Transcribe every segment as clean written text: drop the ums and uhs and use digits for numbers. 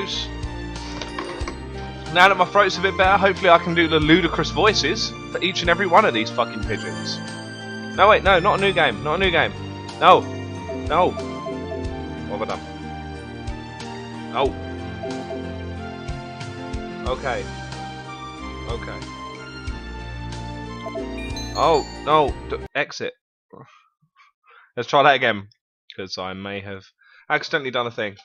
goes. Now that my throat's a bit better, hopefully I can do the ludicrous voices for each and every one of these fucking pigeons. No, wait, no, not a new game. Not a new game. No. No. What have I done? No. Okay. Okay. Oh, no. Exit. Let's try that again. Because I may have accidentally done a thing.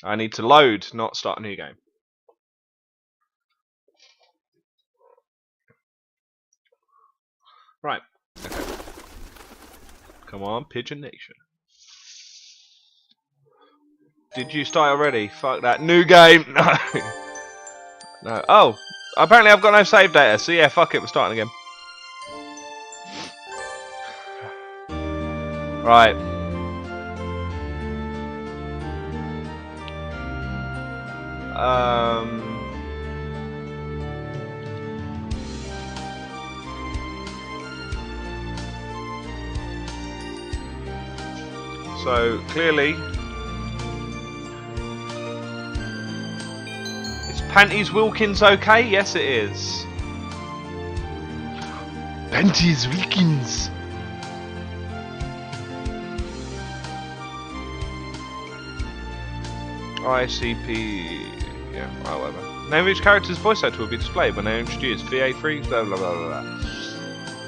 I need to load, not start a new game. Right. Okay. Come on, Pigeon Nation. Did you start already? Fuck that. New game! No! No. Oh! Apparently I've got no save data, so yeah, fuck it, we're starting again. Right. So clearly, is Panties Wilkins okay? Yes, it is. Panties Wilkins. ICP. Yeah, well, whatever. Name of each character's voice actor will be displayed when they're introduced. VA3, blah blah blah blah blah.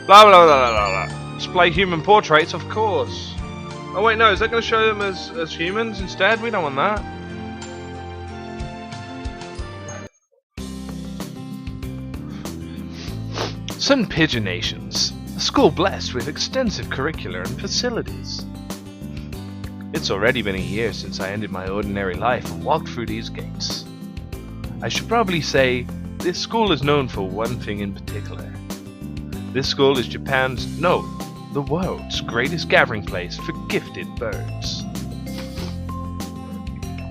Blah blah blah blah blah. Display human portraits, of course. Oh wait, no, is that going to show them as humans instead? We don't want that. Sun Pigeon Nations, a school blessed with extensive curricula and facilities. It's already been a year since I ended my ordinary life and walked through these gates. I should probably say, this school is known for one thing in particular. This school is Japan's, no, the world's greatest gathering place for gifted birds.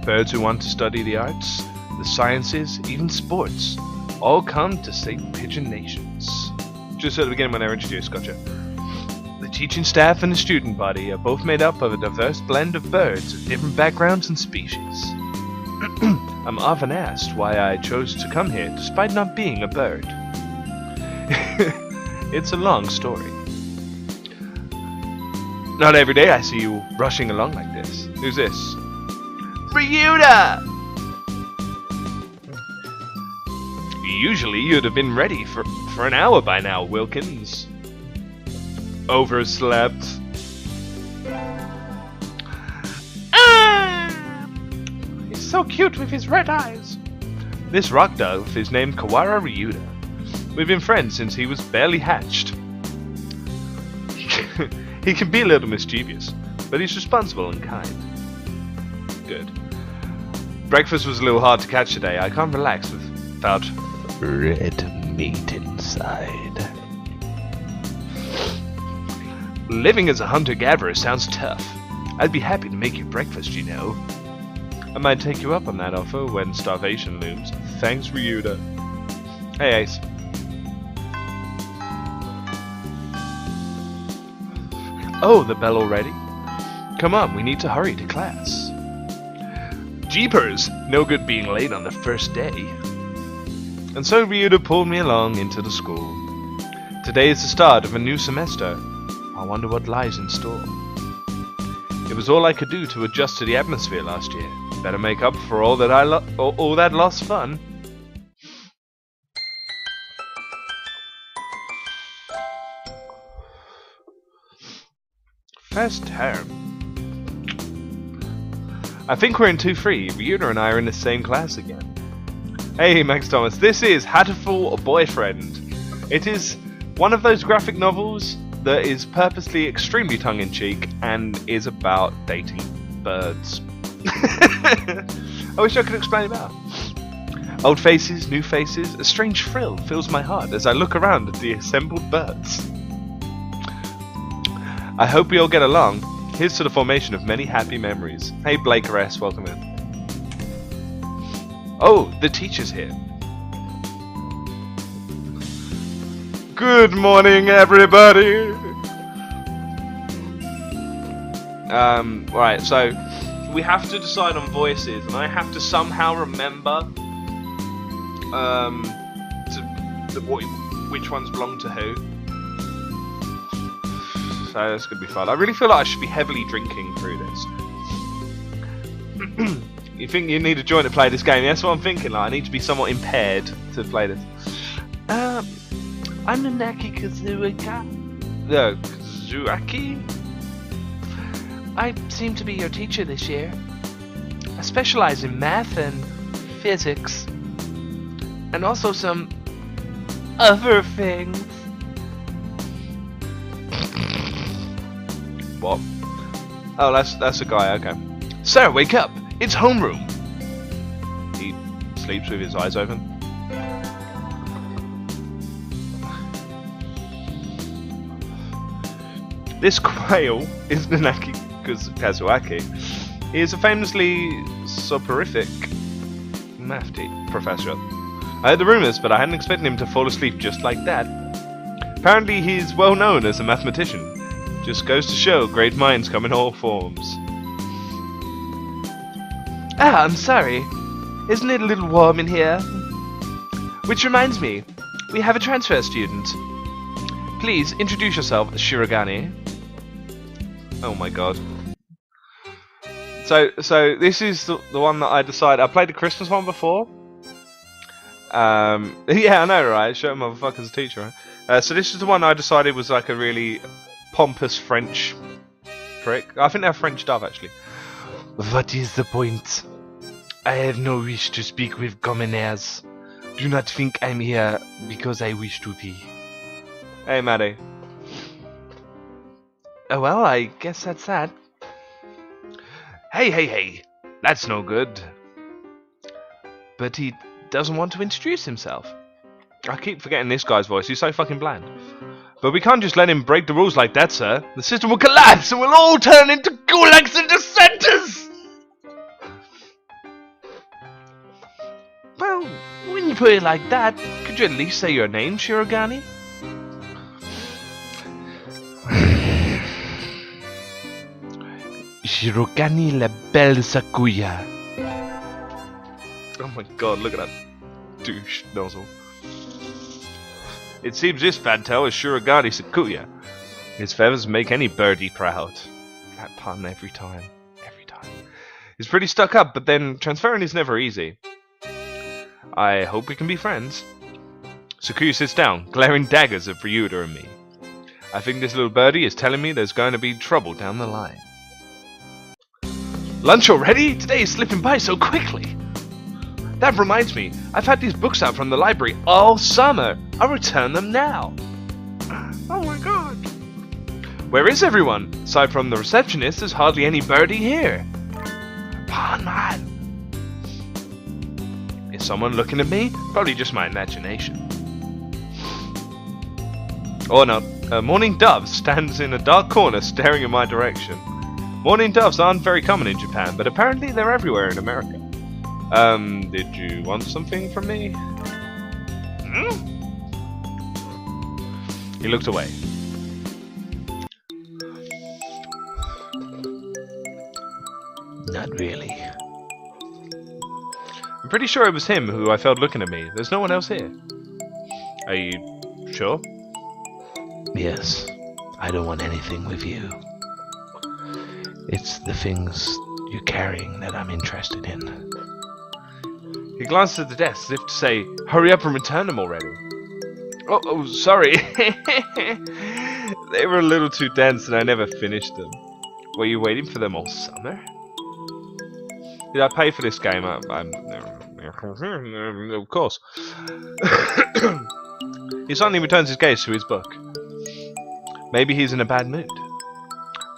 Birds who want to study the arts, the sciences, even sports, all come to St. Pigeon Nations. Just at the beginning when they're introduced, gotcha. The teaching staff and the student body are both made up of a diverse blend of birds of different backgrounds and species. I'm often asked why I chose to come here despite not being a bird. It's a long story. Not every day I see you rushing along like this. Who's this? Ryuta! Usually you'd have been ready for an hour by now, Wilkins. Overslept. He's so cute with his red eyes. This rock dove is named Kawara Ryuta. We've been friends since he was barely hatched. He can be a little mischievous, but he's responsible and kind. Good. Breakfast was a little hard to catch today. I can't relax without red meat inside. Living as a hunter-gatherer sounds tough. I'd be happy to make you breakfast, you know. I might take you up on that offer when starvation looms. Thanks, Ryuta. Hey, Ace. Oh, the bell already? Come on, we need to hurry to class. Jeepers! No good being late on the first day. And so Ryuta pulled me along into the school. Today is the start of a new semester. I wonder what lies in store. It was all I could do to adjust to the atmosphere last year. Better make up for all that all that lost fun. First term. I think we're in 2-3. Ryuta and I are in the same class again. Hey, Max Thomas. This is Hatoful Boyfriend. It is one of those graphic novels that is purposely extremely tongue-in-cheek and is about dating birds. I wish I could explain about. Old faces, new faces, a strange thrill fills my heart as I look around at the assembled birds. I hope we all get along. Here's to the formation of many happy memories. Hey Blaker S, welcome in. Oh, the teacher's here. Good morning, everybody! Right, so we have to decide on voices, and I have to somehow remember which ones belong to who. So that's gonna be fun. I really feel like I should be heavily drinking through this. You think you need a joint to play this game? That's what I'm thinking. Like, I need to be somewhat impaired to play this. I'm Nanaki Kazuaki. Kazuaki? I seem to be your teacher this year. I specialize in math and physics. And also some other things. What? Oh, that's a guy, okay. Sir, wake up! It's homeroom! He sleeps with his eyes open. This quail is Nanaki Kazuaki. He is a famously soporific math professor. I heard the rumours, but I hadn't expected him to fall asleep just like that. Apparently he's well known as a mathematician. Just goes to show great minds come in all forms. Ah, I'm sorry. Isn't it a little warm in here? Which reminds me, we have a transfer student. Please introduce yourself, Shirogane. Oh my god. So this is the one that I decided. I played the Christmas one before. Yeah, I know, right? Show motherfucker's a teacher, right? So this is the one I decided was like a really pompous French prick. I think they're French dove, actually. What is the point? I have no wish to speak with commoners. Do not think I'm here because I wish to be. Hey, Maddie. Oh, well, I guess that's that. Hey. That's no good. But he doesn't want to introduce himself. I keep forgetting this guy's voice. He's so fucking bland. But we can't just let him break the rules like that, sir. The system will collapse and we'll all turn into gulags and dissenters! Well, when you put it like that, could you at least say your name, Shirogane? Shirogane la Belle Sakuya. Oh my god, look at that douche nozzle. It seems this fantail is Shirogane Sakuya. His feathers make any birdie proud. That pun every time. He's pretty stuck up, but then transferring is never easy. I hope we can be friends. Sakuya sits down, glaring daggers at Ryuda and me. I think this little birdie is telling me there's going to be trouble down the line. Lunch already? Today is slipping by so quickly. That reminds me, I've had these books out from the library all summer. I'll return them now. Oh my god. Where is everyone? Aside from the receptionist, there's hardly any birdie here. Pawn man. Is someone looking at me? Probably just my imagination. Or not. A morning dove stands in a dark corner staring in my direction. Morning doves aren't very common in Japan, but apparently they're everywhere in America. Did you want something from me? He looked away. Not really. I'm pretty sure it was him who I felt looking at me. There's no one else here. Are you sure? Yes. I don't want anything with you. It's the things you're carrying that I'm interested in. He glanced at the desk as if to say, hurry up and return them already. Oh, sorry. They were a little too dense and I never finished them. Were you waiting for them all summer? Did I pay for this game? Of course. He suddenly returns his gaze to his book. Maybe he's in a bad mood.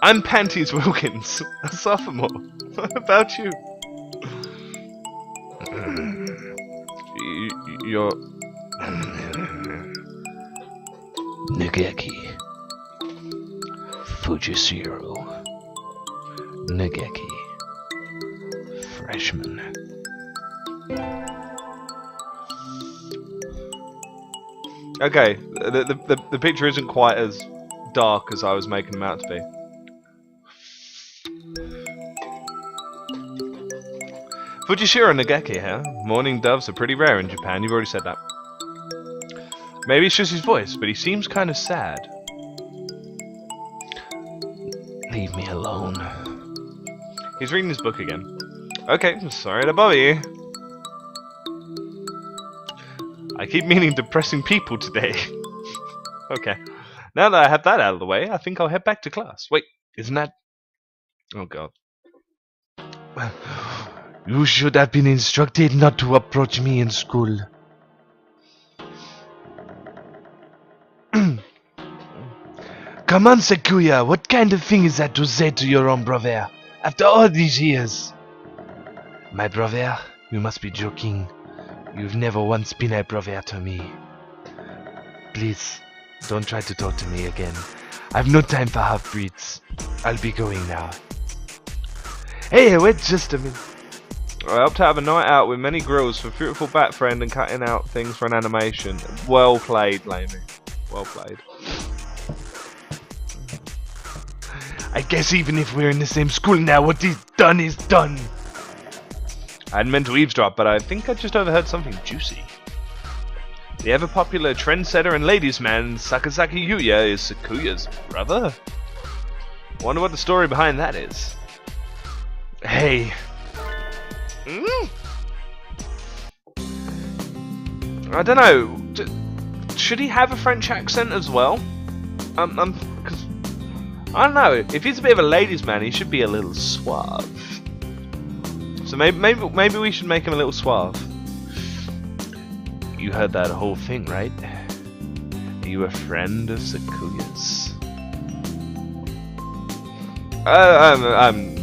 I'm Panties Wilkins, a sophomore. What about you? You're... Nageki. Fujisiro. Nageki. Freshman. Okay, the picture isn't quite as dark as I was making them out to be. Fujishiro Nageki here. Morning doves are pretty rare in Japan. You've already said that. Maybe it's just his voice, but he seems kind of sad. Leave me alone. He's reading his book again. Okay, sorry to bother you. I keep meaning depressing people today. Okay. Now that I have that out of the way, I think I'll head back to class. Wait, isn't that... Oh god. You should have been instructed not to approach me in school. Come on, Sakuya, what kind of thing is that to say to your own brother, after all these years? My brother? You must be joking. You've never once been a brother to me. Please, don't try to talk to me again. I've no time for half-breeds. I'll be going now. Hey, wait just a minute. I hope to have a night out with many grills for beautiful bat friend and cutting out things for an animation. Well played, Lamy. Well played. I guess even if we're in the same school now, what is done is done. I hadn't meant to eavesdrop, but I think I just overheard something juicy. The ever-popular trendsetter and ladies' man Sakazaki Yuya is Sakuya's brother? Wonder what the story behind that is. Hey. I don't know. Should he have a French accent as well? Cause I don't know. If he's a bit of a ladies' man, he should be a little suave. So maybe we should make him a little suave. You heard that whole thing, right? Are you a friend of Sakuya's? I'm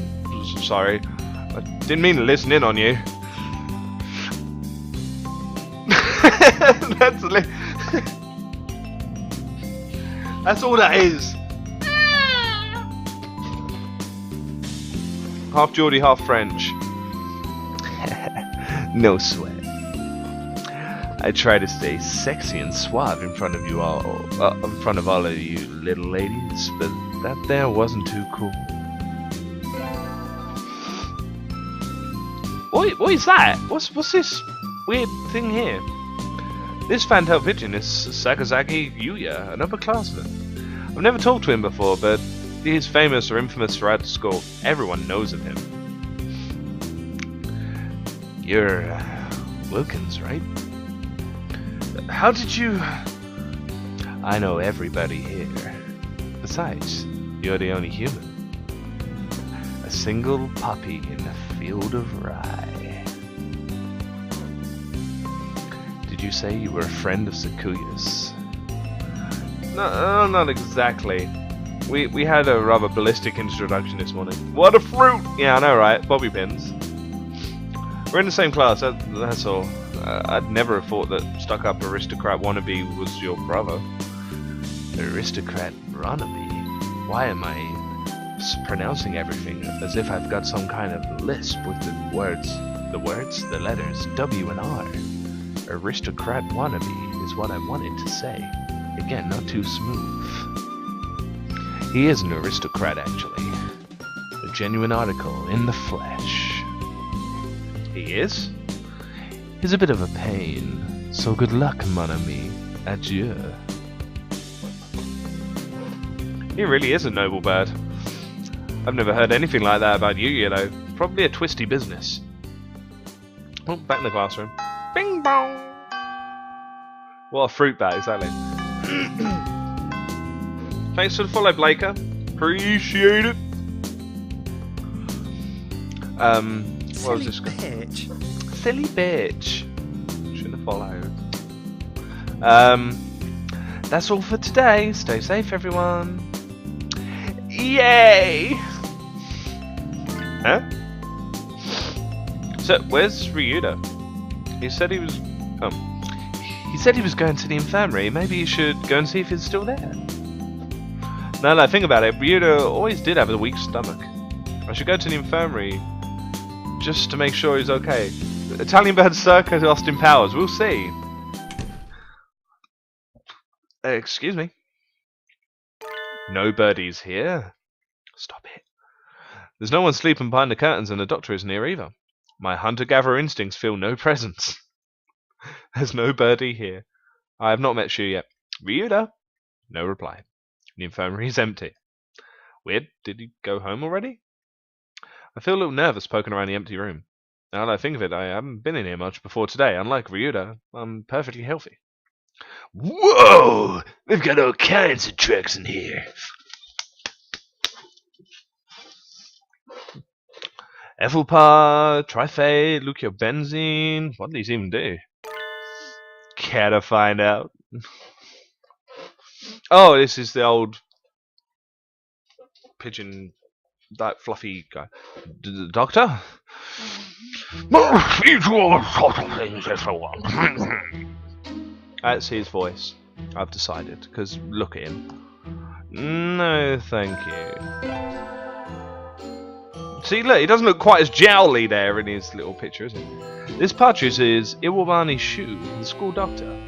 sorry. I didn't mean to listen in on you. That's all that is. Half Geordie, half French. No sweat. I try to stay sexy and suave in front of you all, in front of all of you little ladies, but that there wasn't too cool. What is that? What's this weird thing here? This fantail pigeon is Sakazaki Yuya, an upperclassman. I've never talked to him before, but he is famous or infamous throughout the school. Everyone knows of him. You're Wilkins, right? How did you... I know everybody here. Besides, you're the only human. A single poppy in a field of rye. Did you say you were a friend of Sakuya's? No, not exactly. We had a rather ballistic introduction this morning. What a fruit! Yeah, I know, right? Bobby pins. We're in the same class, that's all. I'd never have thought that stuck-up aristocrat wannabe was your brother. Aristocrat wannabe? Why am I pronouncing everything as if I've got some kind of lisp with the letters W and R? Aristocrat wannabe is what I wanted to say. Again, not too smooth. He is an aristocrat, actually. A genuine article in the flesh. He is? He's a bit of a pain, so good luck, mon ami. Adieu. He really is a noble bird. I've never heard anything like that about you, though. Probably a twisty business. Oh, back in the classroom. Bing bong! What a fruit bat, exactly. Thanks for the follow, Blaker. Appreciate it. What was this guy? Silly bitch. Shouldn't have followed. That's all for today. Stay safe, everyone. Yay! Huh? So, where's Ryuda? He said he was... He said he was going to the infirmary. Maybe you should go and see if he's still there. Now that I think about it, Ryuda always did have a weak stomach. I should go to the infirmary just to make sure he's okay. Italian Berserker Austin Powers. We'll see. Excuse me. No birdies here. Stop it. There's no one sleeping behind the curtains and the doctor isn't here either. My hunter-gatherer instincts feel no presence. There's no birdie here. I have not met Shu yet. Ryuda? No reply. The infirmary is empty. Weird. Did he go home already? I feel a little nervous poking around the empty room. Now that I think of it, I haven't been in here much before today. Unlike Ryuda, I'm perfectly healthy. Whoa! They've got all kinds of trucks in here. Ethelpa, Triphate, Luciobenzene. What do these even do? Care to find out? Oh, this is the old pigeon, that fluffy guy. Doctor? That's his voice. I've decided, because look at him. No, thank you. See, look, he doesn't look quite as jowly there in his little picture, is he? This partridge is Iwabani Shu, the school doctor.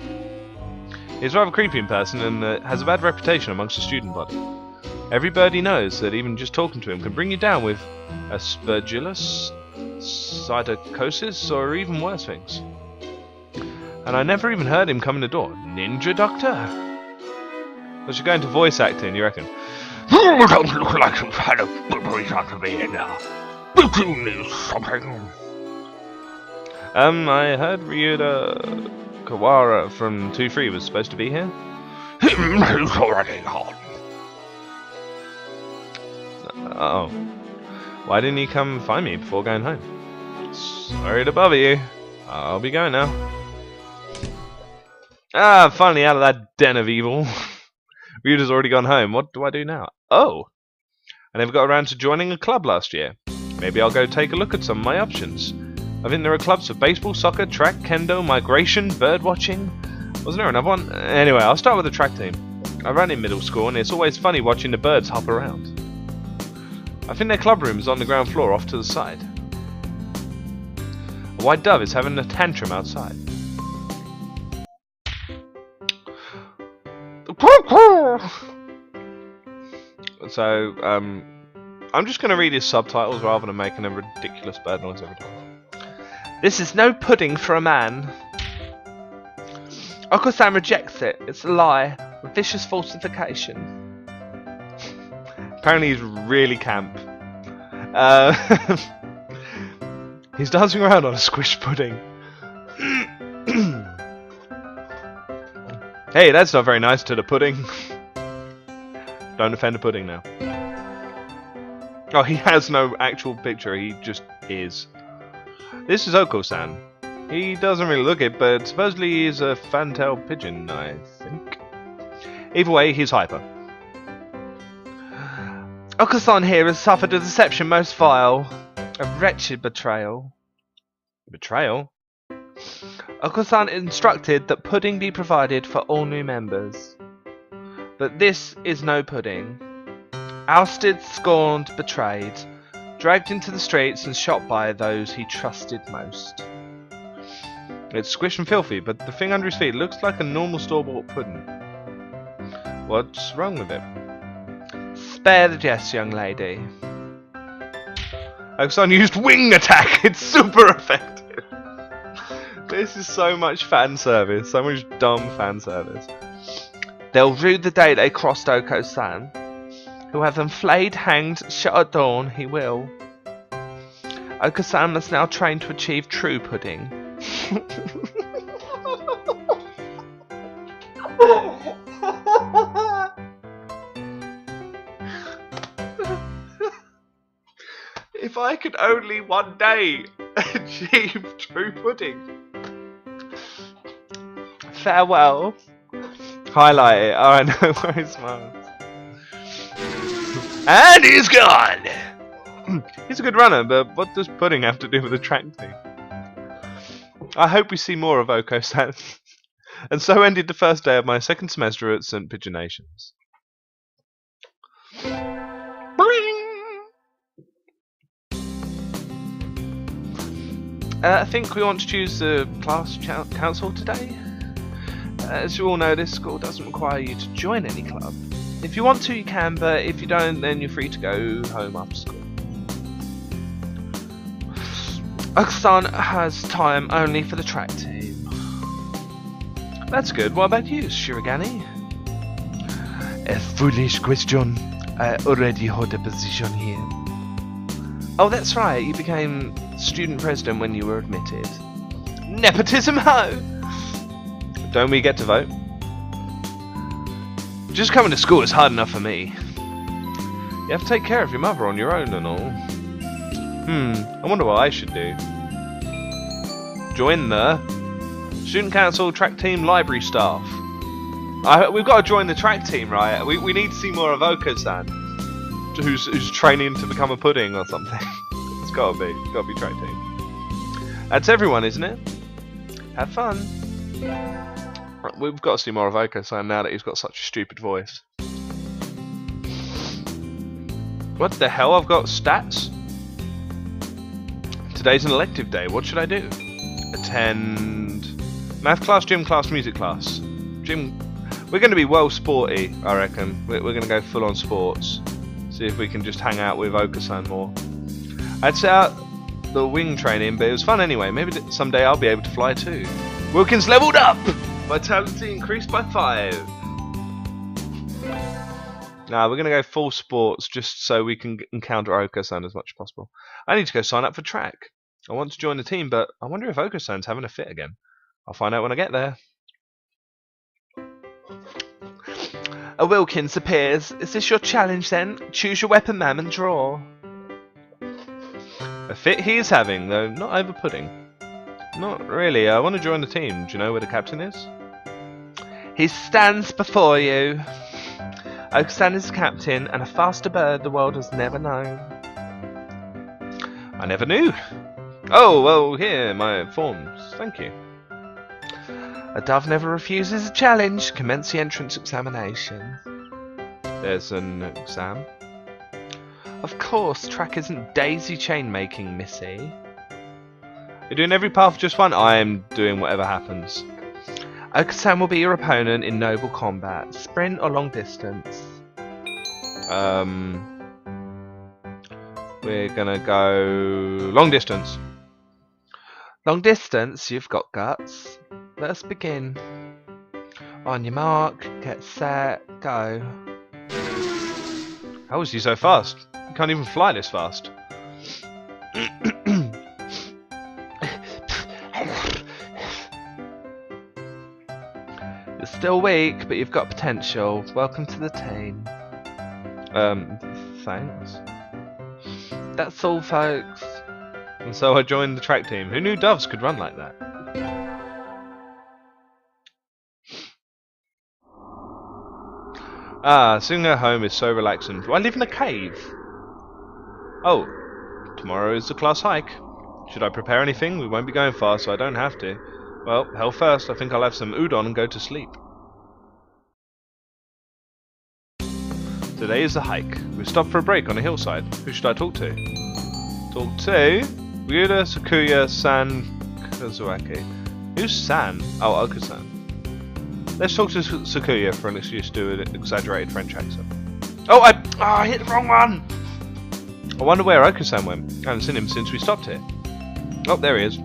He's rather creepy in person and has a bad reputation amongst the student body. Every birdie knows that even just talking to him can bring you down with aspergillus, psittacosis, or even worse things. And I never even heard him come in the door. Ninja Doctor? What's you going to voice acting, you reckon? You don't look like you've had a good reason to be here now. But you need something. I heard Ryuda Kawara from 2-3 was supposed to be here. He's already gone. Uh-oh. Why didn't he come find me before going home? Sorry to bother you. I'll be going now. Ah, finally out of that den of evil. Ryuda's already gone home. What do I do now? Oh! I never got around to joining a club last year. Maybe I'll go take a look at some of my options. I think there are clubs for baseball, soccer, track, kendo, migration, birdwatching. Wasn't there another one? Anyway, I'll start with the track team. I ran in middle school and it's always funny watching the birds hop around. I think their club room is on the ground floor off to the side. A white dove is having a tantrum outside. So, I'm just going to read his subtitles rather than making a ridiculous bird noise every time. This is no pudding for a man. Okosan rejects it. It's a lie. A vicious falsification. Apparently he's really camp. He's dancing around on a squished pudding. Hey, that's not very nice to the pudding. Don't offend the pudding now. Oh, he has no actual picture, he just is. This is Okosan. He doesn't really look it, but supposedly he's a fan-tailed pigeon, I think. Either way, he's hyper. Okosan here has suffered a deception most vile. A wretched betrayal. Betrayal? Okosan instructed that pudding be provided for all new members. But this is no pudding. Ousted, scorned, betrayed, dragged into the streets and shot by those he trusted most. It's squished and filthy, but the thing under his feet looks like a normal store-bought pudding. What's wrong with it? Spare the jest, young lady. Okosan used wing attack! It's super effective! This is so much fan service, so much dumb fan service. They'll rue the day they crossed Okosan. He'll have them flayed, hanged, shot at dawn, he will. Okosan must now train to achieve true pudding. If I could only one day achieve true pudding. Farewell. Highlight it. Oh, I know where his mouth. And he's gone! He's a good runner, but what does pudding have to do with the track team? I hope we see more of Okosan. And so ended the first day of my second semester at St. Pigeonations. I think we want to choose the class council today. As you all know, this school doesn't require you to join any club. If you want to, you can, but if you don't, then you're free to go home after school. Okosan has time only for the track team. That's good. What about you, Shirogane? A foolish question. I already hold a position here. Oh, that's right. You became student president when you were admitted. Nepotism, ho! Don't we get to vote? Just coming to school is hard enough for me. You have to take care of your mother on your own and all. I wonder what I should do. Join the student council, track team, library staff. We've got to join the track team, right? We need to see more of Okosan, who's training to become a pudding or something. It's gotta be track team. That's everyone, isn't it? Have fun. Right, we've got to see more of Okosan now that he's got such a stupid voice. What the hell? I've got stats? Today's an elective day. What should I do? Attend math class, gym class, music class. Gym. We're going to be well sporty, I reckon. We're going to go full on sports. See if we can just hang out with Okosan more. I'd set out the wing training, but it was fun anyway. Maybe someday I'll be able to fly too. Wilkins leveled up! Vitality increased by 5. Nah, we're going to go full sports just so we can encounter Okosan as much as possible. I need to go sign up for track. I want to join the team, but I wonder if Okosan's having a fit again. I'll find out when I get there. A Wilkins appears. Is this your challenge then? Choose your weapon, ma'am, and draw. A fit he is having, though not over pudding. Not really. I want to join the team. Do you know where the captain is? He stands before you. Okosan is captain, and a faster bird the world has never known. I never knew. Oh, well, here, my forms. Thank you. A dove never refuses a challenge. Commence the entrance examination. There's an exam. Of course, track isn't daisy chain making, missy. You're doing every path just one? I am doing whatever happens. Okosan will be your opponent in noble combat. Sprint or long distance? We're gonna go long distance. Long distance? You've got guts. Let us begin. On your mark, get set, go. How is he so fast? You can't even fly this fast. You're still weak, but you've got potential. Welcome to the team. Thanks. That's all, folks. And so I joined the track team. Who knew doves could run like that? Ah, seeing her home is so relaxing. Do I live in a cave? Oh, tomorrow is the class hike. Should I prepare anything? We won't be going far, so I don't have to. Well, hell first. I think I'll have some udon and go to sleep. Today is the hike. We've stopped for a break on a hillside. Who should I talk to? Talk to Ryuda, Sakuya, San, Kazuaki. Who's San? Oh, Okosan. Let's talk to Sakuya for an excuse to do an exaggerated French accent. Oh, I hit the wrong one! I wonder where Okosan went. I haven't seen him since we stopped here. Oh, there he is.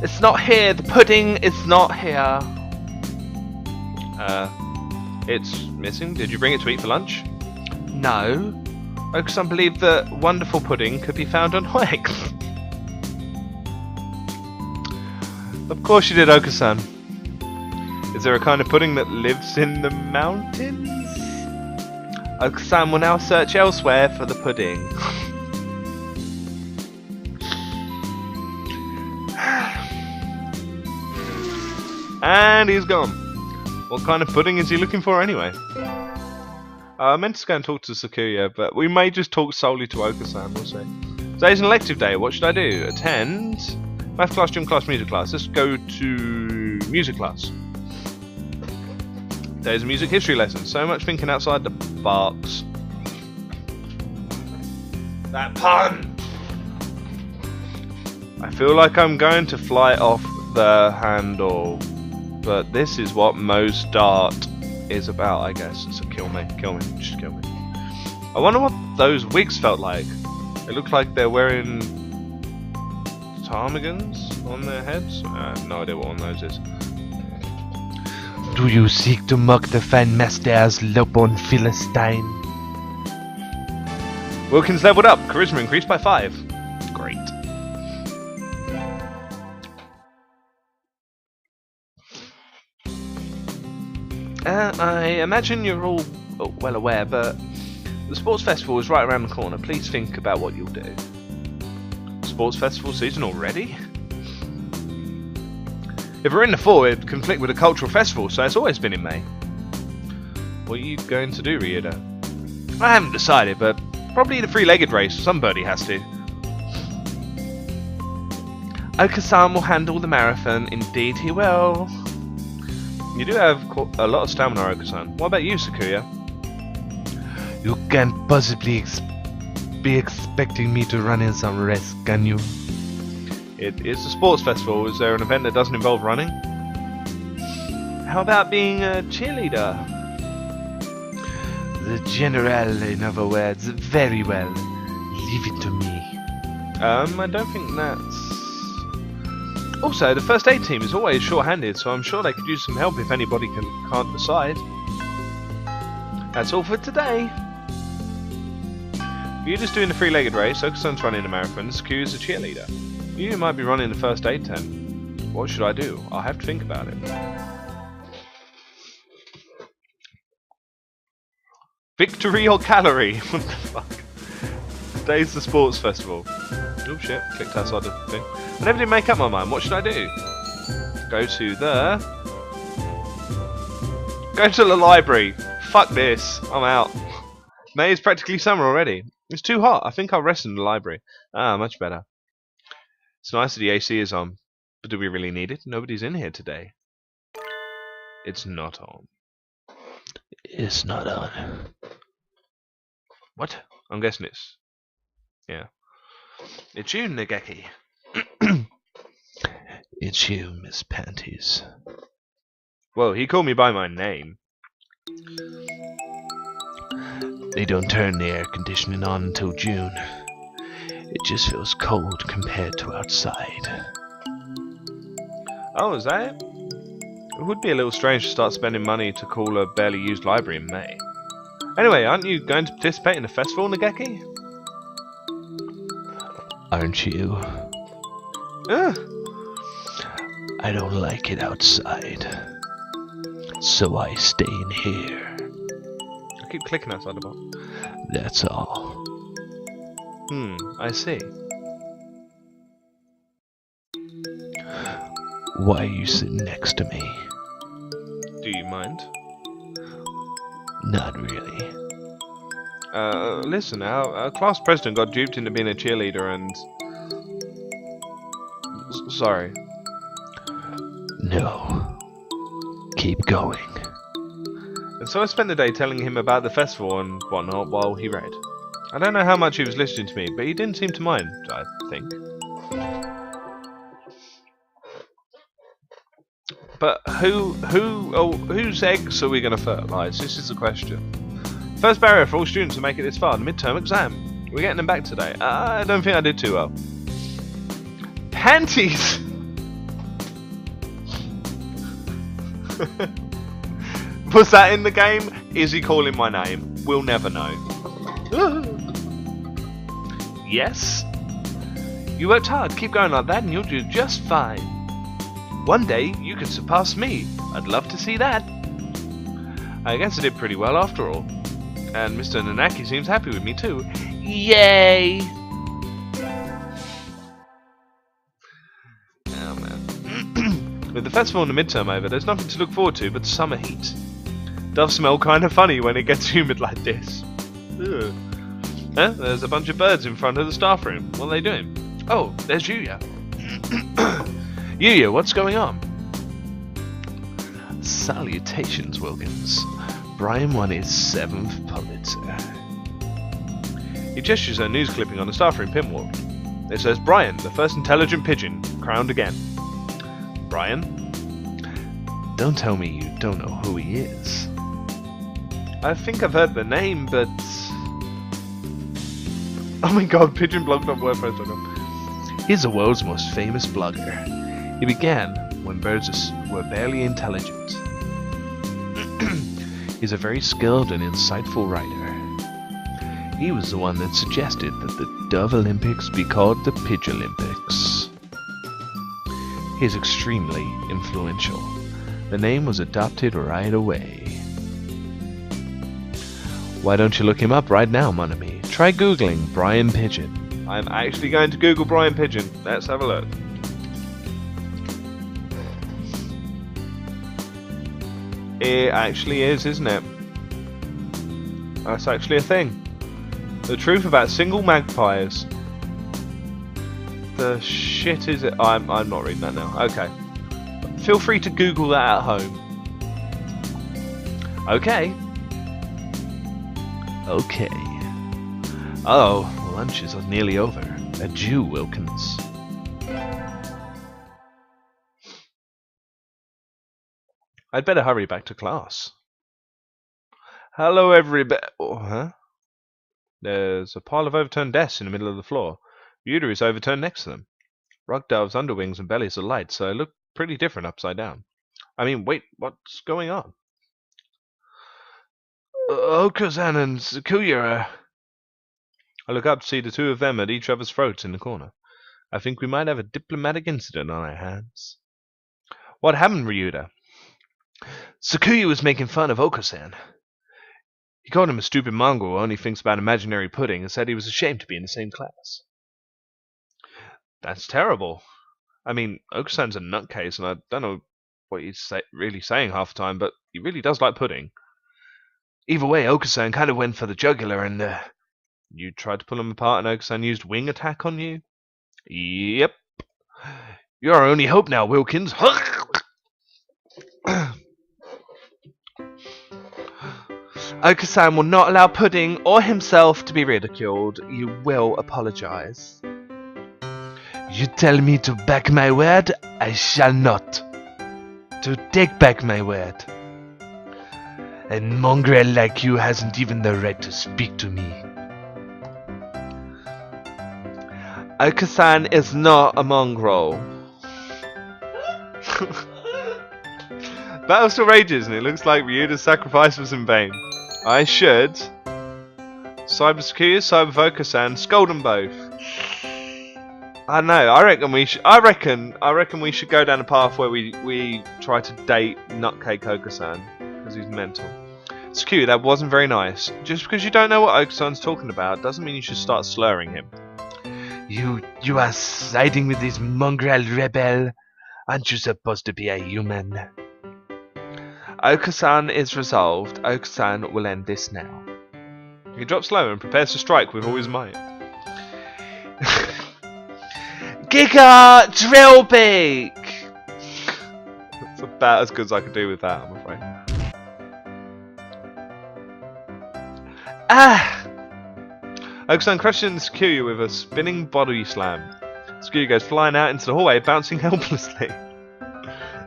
It's not here. The pudding is not here. It's missing. Did you bring it to eat for lunch? No. Okosan believed that wonderful pudding could be found on hikes. Of course you did, Okosan. Is there a kind of pudding that lives in the mountains? Okosan will now search elsewhere for the pudding. And he's gone. What kind of pudding is he looking for anyway? I meant to go and talk to Sakuya, but we may just talk solely to Okosan, we'll see. Today's an elective day, what should I do? Attend math class, gym class, music class. Let's go to music class. Today's a music history lesson. So much thinking outside the box. That pun! I feel like I'm going to fly off the handle. But this is what Mo's dart is about, I guess. So kill me, just kill me. I wonder what those wigs felt like. They look like they're wearing ptarmigans on their heads? I have no idea what one of those is. Do you seek to mock the fine master's lowborn Philistine? Wilkins leveled up. Charisma increased by 5. Great. I imagine you're all well aware, but the sports festival is right around the corner. Please think about what you'll do. Sports festival season already? If we're in the fall, it'd conflict with a cultural festival, so it's always been in May. What are you going to do, Ryuda? I haven't decided, but probably the three-legged race. Somebody has to. Okosan will handle the marathon. Indeed he will. You do have a lot of stamina, Okosan. What about you, Sakuya? You can't possibly be expecting me to run in some race, can you? It is a sports festival. Is there an event that doesn't involve running? How about being a cheerleader? The general, in other words, very well. Leave it to me. I don't think that's... Also, the first aid team is always short-handed, so I'm sure they could use some help if anybody can't decide. That's all for today. You're just doing the three-legged race, Okosan's running a marathon, Sakuya is a cheerleader. You might be running the first aid tent. What should I do? I'll have to think about it. Victory or calorie? What the fuck? Today's the sports festival. Oh shit, clicked outside the thing. I never did make up my mind. What should I do? Go to the library. Fuck this. I'm out. May is practically summer already. It's too hot. I think I'll rest in the library. Ah, much better. It's nice that the AC is on. But do we really need it? Nobody's in here today. It's not on. It's not on. What? I'm guessing it's... Yeah. It's you, Nageki. It's you, Miss Panties. Well, he called me by my name. They don't turn the air conditioning on until June. It just feels cold compared to outside. Oh, is that it? It would be a little strange to start spending money to cool a barely used library in May. Anyway, aren't you going to participate in the festival, Nageki? Aren't you? I don't like it outside. So I stay in here. I keep clicking outside the box. That's all. I see. Why are you sitting next to me? Do you mind? Not really. Listen, our class president got duped into being a cheerleader and... Sorry. No. Keep going. And so I spent the day telling him about the festival and whatnot while he read. I don't know how much he was listening to me, but he didn't seem to mind, I think. But whose eggs are we going to fertilise? This is the question. First barrier for all students to make it this far, the midterm exam. We're getting them back today. I don't think I did too well. Panties! Was that in the game? Is he calling my name? We'll never know. Yes? You worked hard, keep going like that and you'll do just fine. One day you could surpass me. I'd love to see that. I guess I did pretty well after all. And Mr. Nanaki seems happy with me too. Yay! Oh man. With the festival and the midterm over, there's nothing to look forward to but the summer heat. Does smell kind of funny when it gets humid like this. Ugh. Huh? There's a bunch of birds in front of the staff room. What are they doing? Oh, there's Yuya. Yuya, what's going on? Salutations, Wilkins. Brian won his 7th Pulitzer. He gestures a news clipping on the staff room pinwall. It says, Brian, the first intelligent pigeon, crowned again. Brian? Don't tell me you don't know who he is. I think I've heard the name, but... Oh my god, pigeon.wordpress.com. He's the world's most famous blogger. He began when birds were barely intelligent. He's a very skilled and insightful writer. He was the one that suggested that the Dove Olympics be called the Pidge Olympics. He's extremely influential. The name was adopted right away. Why don't you look him up right now, mon ami? Try googling Brian Pigeon. I'm actually going to Google Brian Pigeon. Let's have a look. It actually is, isn't it? That's actually a thing. The truth about single magpies. The shit is it? I'm not reading that now. Okay. Feel free to Google that at home. Okay. Okay. Oh, lunch is nearly over. Adieu, Wilkins. I'd better hurry back to class. Hello, everybody. Oh, huh? There's a pile of overturned desks in the middle of the floor. Buda is overturned next to them. Rug doves, underwings, and bellies are light, so they look pretty different upside down. I mean, wait, what's going on? Okosan and Sakuya are... I look up to see the two of them at each other's throats in the corner. I think we might have a diplomatic incident on our hands. What happened, Ryuda? Sakuya was making fun of Okosan. He called him a stupid mongrel who only thinks about imaginary pudding and said he was ashamed to be in the same class. That's terrible. I mean, Okosan's a nutcase, and I don't know what he's really saying half the time, but he really does like pudding. Either way, Okosan kind of went for the jugular and... You tried to pull him apart and Okosan used wing attack on you? Yep. You're our only hope now, Wilkins. Okosan will not allow Pudding or himself to be ridiculed. You will apologize. You tell me to back my word, I shall not. To take back my word. A mongrel like you hasn't even the right to speak to me. Okosan is not a mongrel. Battle still rages, and it looks like Ryuda's sacrifice was in vain. I should side with Sakuya, side with Okosan, scold them both. I don't know. I reckon we should. I reckon we should go down a path where we try to date Nutcake Okosan because he's mental. Sakuya, that wasn't very nice. Just because you don't know what Okosan's talking about doesn't mean you should start slurring him. You are siding with this mongrel rebel. Aren't you supposed to be a human? Okosan is resolved. Okosan will end this now. He drops low and prepares to strike with all his might. Giga Drillbeak! That's about as good as I could do with that, I'm afraid. Ah! Okosan crushes into Sakuya with a spinning body slam. Sakuya goes flying out into the hallway, bouncing helplessly.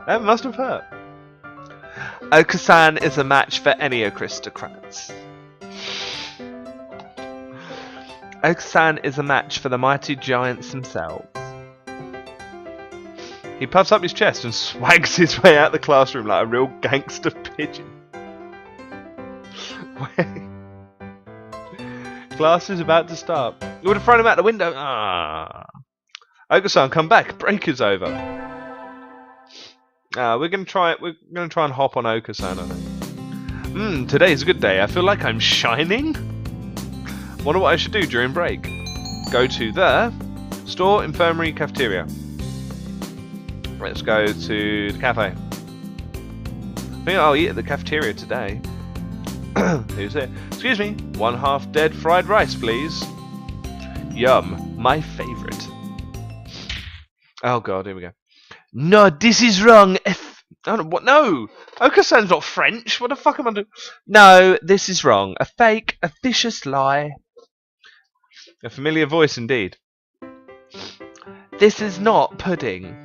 That must have hurt. Okosan is a match for any aristocrats. Okosan is a match for the mighty giants themselves. He puffs up his chest and swags his way out the classroom like a real gangster pigeon. Class is about to start. You would have thrown him out the window. Ah. Okosan, come back. Break is over. We're gonna try and hop on Okosan, I think. Today's a good day. I feel like I'm shining. Wonder what I should do during break. Go to the store, infirmary, cafeteria. Let's go to the cafe. I think I'll eat at the cafeteria today. Who's it? Excuse me, 1/2 dead fried rice, please. Yum, my favourite. Oh god, here we go. No, this is wrong. Oh, no, what? No! Okosan's not French. What the fuck am I doing? No, this is wrong. A fake, a vicious lie. A familiar voice indeed. This is not pudding.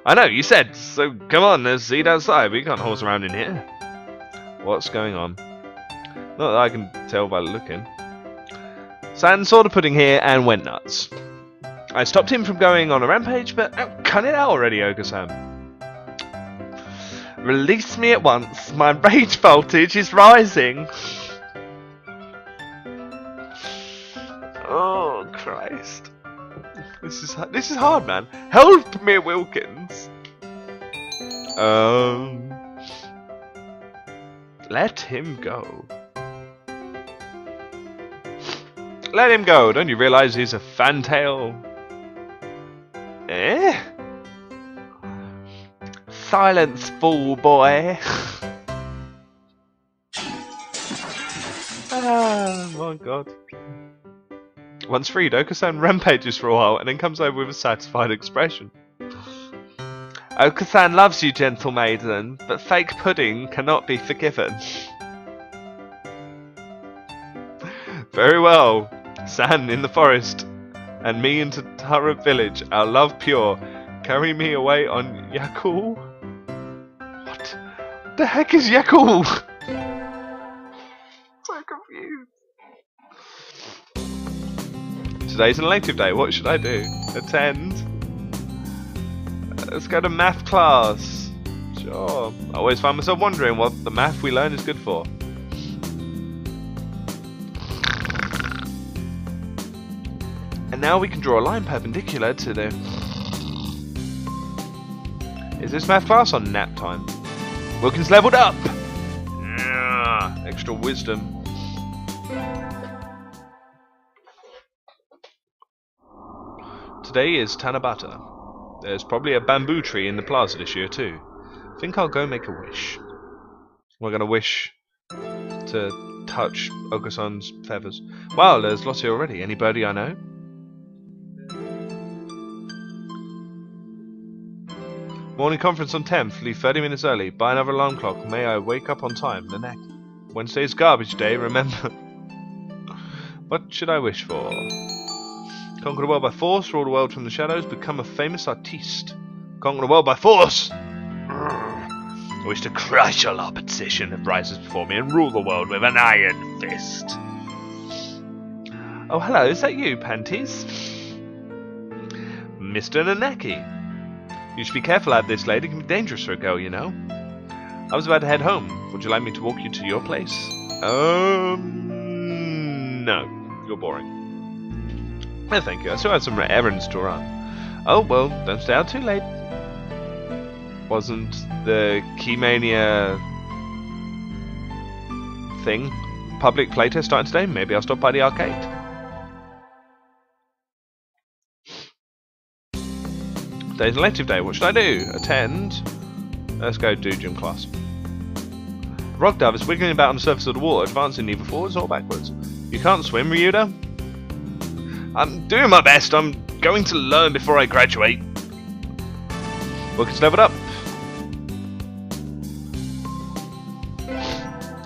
I know, you said, so come on, there's a seat outside. We can't horse around in here. What's going on? Not that I can tell by looking. Sand saw the pudding here and went nuts. I stopped him from going on a rampage, but cut it out already, Okosan. Release me at once. My rage voltage is rising. Oh Christ! This is hard, man. Help me, Wilkins. Let him go. Let him go. Don't you realize he's a fantail? Eh? Silence, fool boy. Oh my god. Once freed, Okosan rampages for a while and then comes over with a satisfied expression. Okosan loves you, gentle maiden, but fake pudding cannot be forgiven. Very well. San in the forest, and me into Tara village, our love pure. Carry me away on Yakul? What the heck is Yakul? So confused. Today's an elective day, what should I do? Attend? Let's go to math class. Sure. I always find myself wondering what the math we learn is good for. And now we can draw a line perpendicular to the... Is this math class on nap time? Wilkins leveled up! Yeah, extra wisdom. Today is Tanabata. There's probably a bamboo tree in the plaza this year too. I think I'll go make a wish. We're gonna wish to touch Okosan's feathers. Wow, there's lots here already. Any birdie I know? Morning conference on 10th. Leave 30 minutes early. Buy another alarm clock. May I wake up on time. The neck. Wednesday's garbage day. Remember. What should I wish for? Conquer the world by force. Rule the world from the shadows. Become a famous artiste. Conquer the world by force. I wish to crush all opposition that rises before me and rule the world with an iron fist. Oh, hello. Is that you, Panties? Mr. Naneki. You should be careful out this lady. It can be dangerous for a girl, you know. I was about to head home. Would you like me to walk you to your place? No. You're boring. No, thank you. I still have some errands to run. Oh, well, don't stay out too late. Wasn't the Keymania thing public playtest starting today? Maybe I'll stop by the arcade. Today's an elective day. What should I do? Attend? Let's go do gym class. Rock Dove is wiggling about on the surface of the water, advancing neither forwards nor backwards. You can't swim, Ryuda? I'm doing my best. I'm going to learn before I graduate. Wilkins leveled up.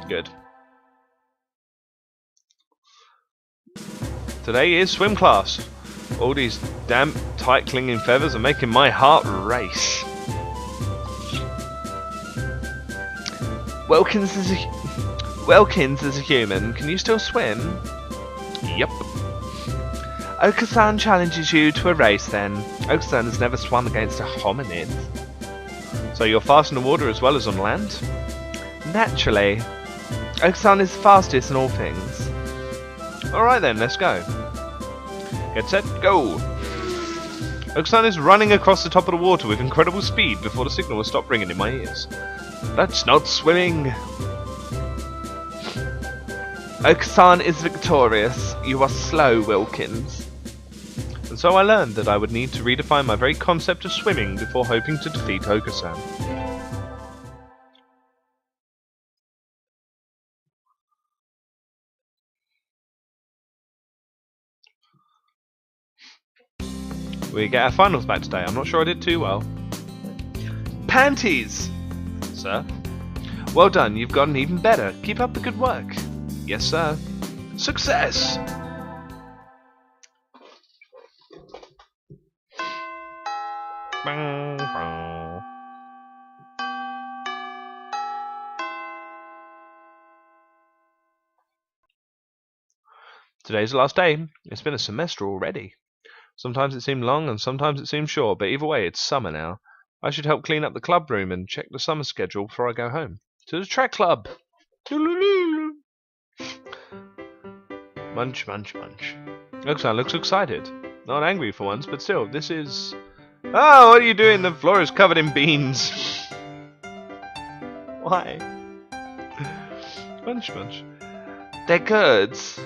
Good. Today is swim class. All these damp, tight clinging feathers are making my heart race. Wilkins is a human. Can you still swim? Yep. Okosan challenges you to a race then. Okosan has never swum against a hominid. So you're fast in the water as well as on land? Naturally. Okosan is fastest in all things. Alright then, let's go. Get set, go! Okosan is running across the top of the water with incredible speed before the signal will stop ringing in my ears. That's not swimming! Okosan is victorious. You are slow, Wilkins. And so I learned that I would need to redefine my very concept of swimming before hoping to defeat Okosan. We get our finals back today. I'm not sure I did too well. Panties! Sir? Well done, you've gotten even better. Keep up the good work. Yes, sir. Success! Today's the last day. It's been a semester already. Sometimes it seemed long and sometimes it seemed short, but either way, it's summer now. I should help clean up the club room and check the summer schedule before I go home. To the track club! Munch, munch, munch. Okosan looks excited. Not angry for once, but still, this is... Oh, what are you doing? The floor is covered in beans. Why? Munch, munch. They're goods.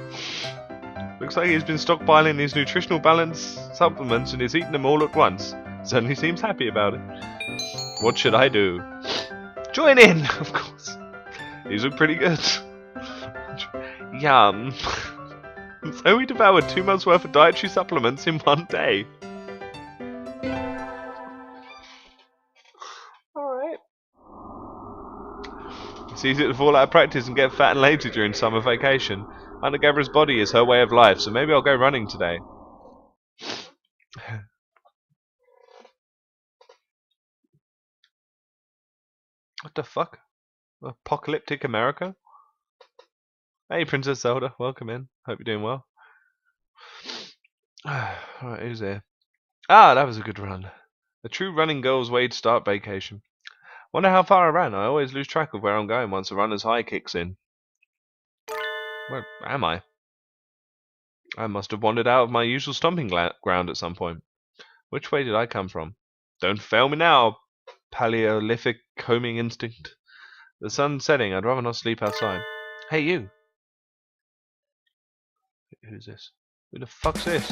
Looks like he's been stockpiling these nutritional balance supplements and he's eating them all at once. Certainly seems happy about it. What should I do? Join in, of course. These look pretty good. Yum. So we devoured 2 months worth of dietary supplements in one day. Alright. It's easy to fall out of practice and get fat and lazy during summer vacation. Hunter-gatherer's body is her way of life, so maybe I'll go running today. What the fuck? Apocalyptic America? Hey, Princess Zelda, welcome in. Hope you're doing well. Alright, who's there? Ah, that was a good run. A true running girl's way to start vacation. Wonder how far I ran. I always lose track of where I'm going once the runner's high kicks in. Where am I? I must have wandered out of my usual stomping ground at some point. Which way did I come from? Don't fail me now, Paleolithic combing instinct. The sun's setting. I'd rather not sleep outside. Hey, you. Who's this? Who the fuck's this?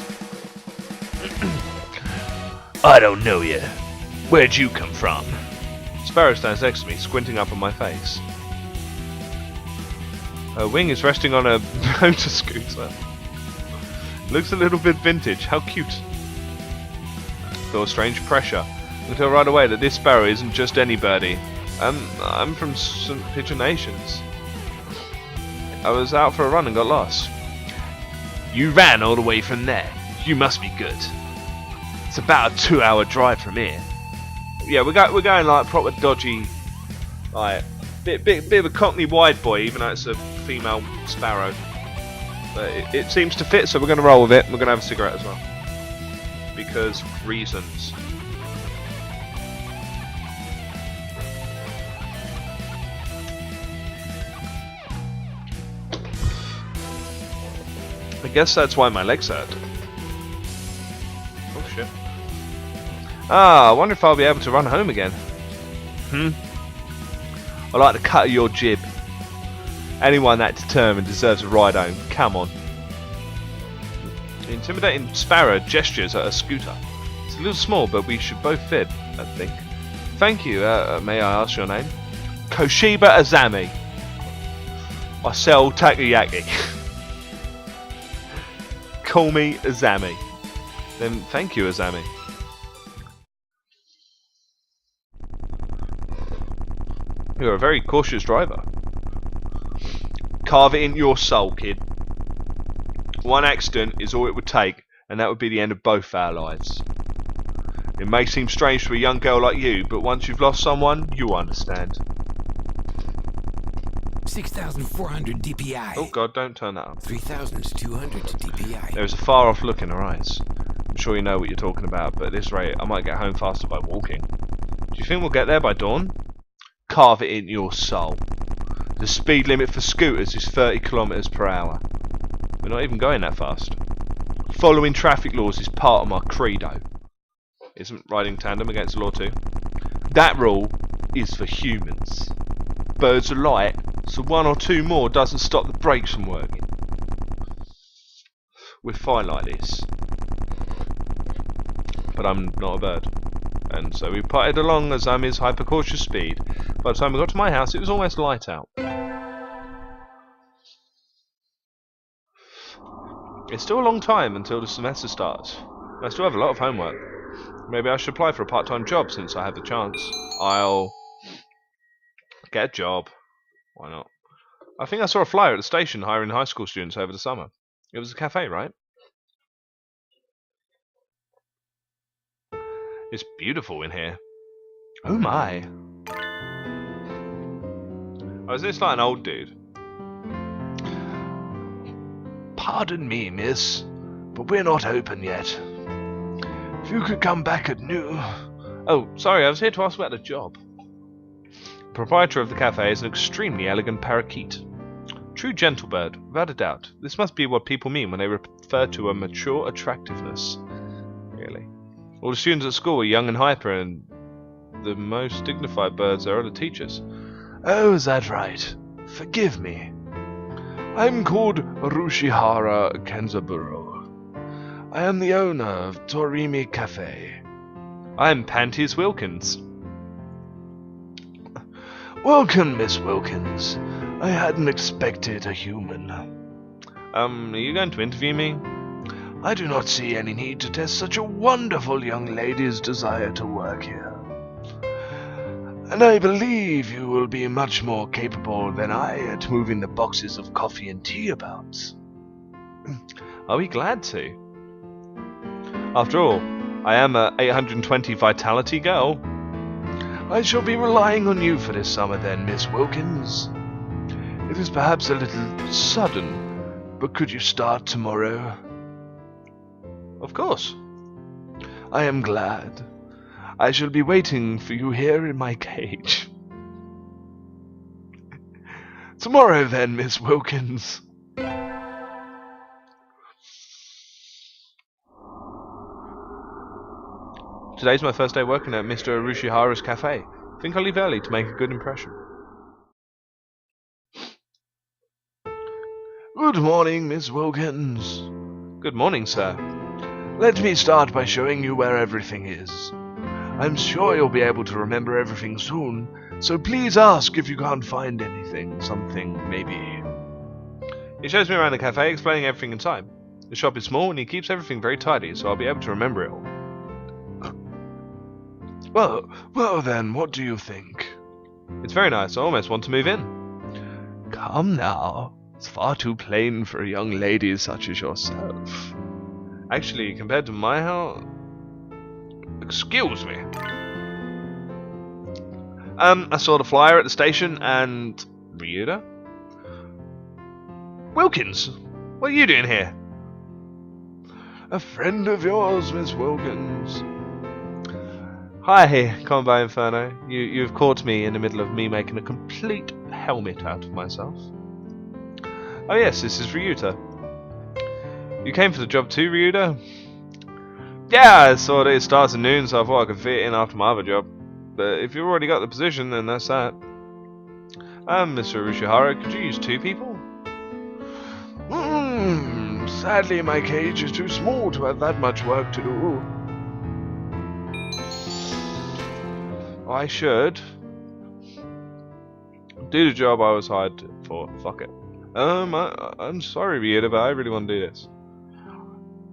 I don't know you. Where'd you come from? Sparrow stands next to me, squinting up on my face. Her wing is resting on a motor scooter. Looks a little bit vintage. How cute. Feel a strange pressure. I can tell right away that this sparrow isn't just any birdie. I'm from St. Pigeonations. I was out for a run and got lost. You ran all the way from there. You must be good. It's about a 2-hour drive from here. Yeah, we're going like proper dodgy, like bit of a Cockney wide boy, even though it's a female sparrow. But it seems to fit, so we're going to roll with it. We're going to have a cigarette as well, because reasons. I guess that's why my legs hurt. Oh shit. Ah, I wonder if I'll be able to run home again. I like the cut of your jib. Anyone that determined deserves a ride home. Come on. The intimidating sparrow gestures at a scooter. It's a little small, but we should both fit, I think. Thank you. May I ask your name? Koshiba Azami. I sell takoyaki. Call me Azami. Then thank you, Azami. You're a very cautious driver. Carve it in your soul, kid. One accident is all it would take, and that would be the end of both our lives. It may seem strange to a young girl like you, but once you've lost someone, you'll understand. 6,400 DPI. Oh god, don't turn that up. 3,200 DPI. There is a far off look in her eyes. I'm sure you know what you're talking about, but at this rate, I might get home faster by walking. Do you think we'll get there by dawn? Carve it in your soul. The speed limit for scooters is 30 kilometers per hour. We're not even going that fast. Following traffic laws is part of my credo. Isn't riding tandem against the law too? That rule is for humans. Birds are light, so 1 or 2 more doesn't stop the brakes from working. We're fine like this. But I'm not a bird. And so we putted along Azami's hyper-cautious speed. By the time we got to my house, it was almost light out. It's still a long time until the semester starts. I still have a lot of homework. Maybe I should apply for a part-time job since I have the chance. I'll get a job. Why not? I think I saw a flyer at the station hiring high school students over the summer. It was a cafe, right? It's beautiful in here. Oh my. Oh, is this like an old dude? Pardon me, miss, but we're not open yet. If you could come back at noon... Oh, sorry, I was here to ask about a job. The proprietor of the cafe is an extremely elegant parakeet. True gentle bird, without a doubt. This must be what people mean when they refer to a mature attractiveness. Really. All the students at school are young and hyper, and the most dignified birds are the teachers. Oh, is that right? Forgive me. I'm called Rushihara Kenzaburo. I am the owner of Torimi Cafe. I'm Panties Wilkins. Welcome, Miss Wilkins. I hadn't expected a human. Are you going to interview me? I do not see any need to test such a wonderful young lady's desire to work here. And I believe you will be much more capable than I at moving the boxes of coffee and tea about. I'll be glad to. After all, I am a 820 vitality girl. I shall be relying on you for this summer then, Miss Wilkins. It is perhaps a little sudden, but could you start tomorrow? Of course. I am glad. I shall be waiting for you here in my cage. Tomorrow then, Miss Wilkins. Today's my first day working at Mr. Arushihara's cafe. Think I'll leave early to make a good impression. Good morning, Miss Wilkins. Good morning, sir. Let me start by showing you where everything is. I'm sure you'll be able to remember everything soon, so please ask if you can't find anything, something, maybe. He shows me around the cafe, explaining everything in time. The shop is small and he keeps everything very tidy, so I'll be able to remember it all. Well then, what do you think? It's very nice. I almost want to move in. Come now. It's far too plain for a young lady such as yourself. Actually, compared to my house... Excuse me. I saw the flyer at the station and... Ryuta? Wilkins! What are you doing here? A friend of yours, Miss Wilkins. Hi, come by Inferno. You've caught me in the middle of me making a complete helmet out of myself. Oh yes, this is Ryuta. You came for the job too, Ryuta? Yeah, I saw that it starts at noon, so I thought I could fit in after my other job. But if you've already got the position, then that's that. Mr. Arushihara, could you use 2 people? Sadly, my cage is too small to have that much work to do. I should do the job I was hired for. Fuck it. I'm sorry, Ryuta, but I really want to do this.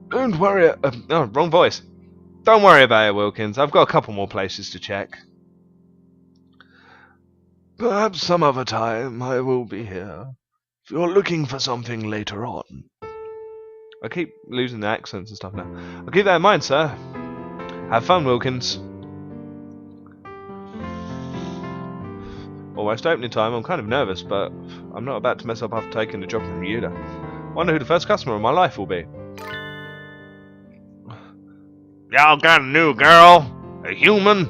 Don't worry. No, wrong voice. Don't worry about it, Wilkins. I've got a couple more places to check. Perhaps some other time I will be here. If you're looking for something later on. I keep losing the accents and stuff now. I'll keep that in mind, sir. Have fun, Wilkins. Almost opening time. I'm kind of nervous, but I'm not about to mess up after taking the job from Ryuta. Wonder who the first customer of my life will be. Y'all got a new girl? A human?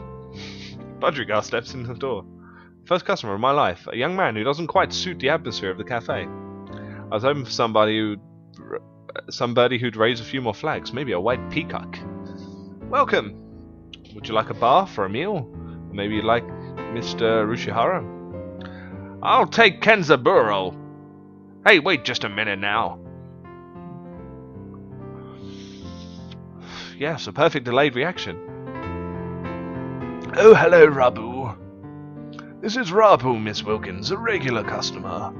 Budrigar steps in the door. First customer of my life. A young man who doesn't quite suit the atmosphere of the cafe. I was hoping for somebody who'd raise a few more flags. Maybe a white peacock. Welcome! Would you like a bath or a meal? Or maybe you'd like Mr. Arushihara? I'll take Kenzaburo. Hey, wait just a minute now. Yes, a perfect delayed reaction. Oh, hello, Rabu. This is Rabu, Miss Wilkins, a regular customer.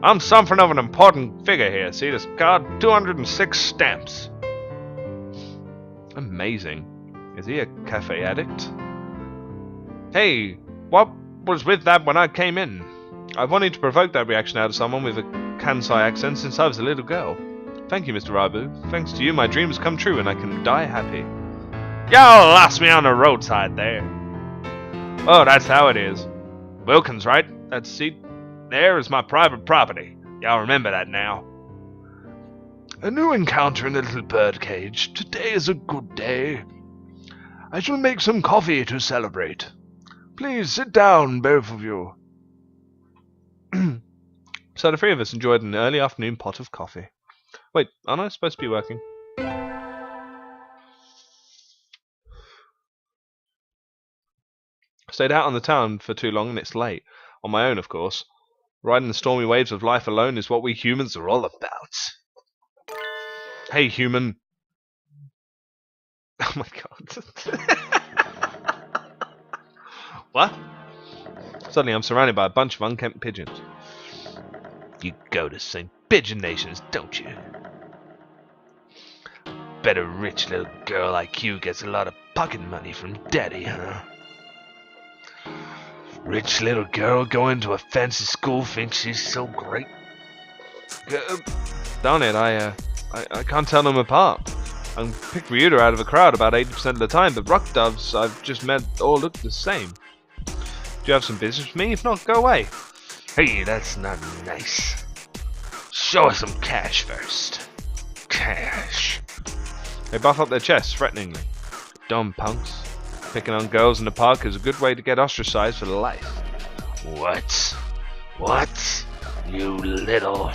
I'm something of an important figure here. See this card? 206 stamps. Amazing. Is he a cafe addict? Hey, what was with that when I came in? I wanted to provoke that reaction out of someone with a Kansai accent since I was a little girl. Thank you, Mr. Rabu. Thanks to you, my dreams come true and I can die happy. Y'all lost me on the roadside there. Oh, that's how it is. Wilkins, right? That seat there is my private property. Y'all remember that now. A new encounter in the little birdcage. Today is a good day. I shall make some coffee to celebrate. Please sit down, both of you. So the three of us enjoyed an early afternoon pot of coffee. Wait, aren't I supposed to be working? Stayed out on the town for too long and it's late. On my own, of course. Riding the stormy waves of life alone is what we humans are all about. Hey, human. Oh my god. What? Suddenly I'm surrounded by a bunch of unkempt pigeons. You go to St. Pigeon Nations, don't you? Bet a rich little girl like you gets a lot of pocket money from daddy, huh? Rich little girl going to a fancy school thinks she's so great. Darn it, I can't tell them apart. I can pick Ryuda out of a crowd about 80% of the time, but rock doves I've just met all look the same. Do you have some business with me? If not, go away. Hey, that's not nice. Show us some cash first. Cash. They buff up their chests threateningly. Dumb punks. Picking on girls in the park is a good way to get ostracized for life. What? What? You little...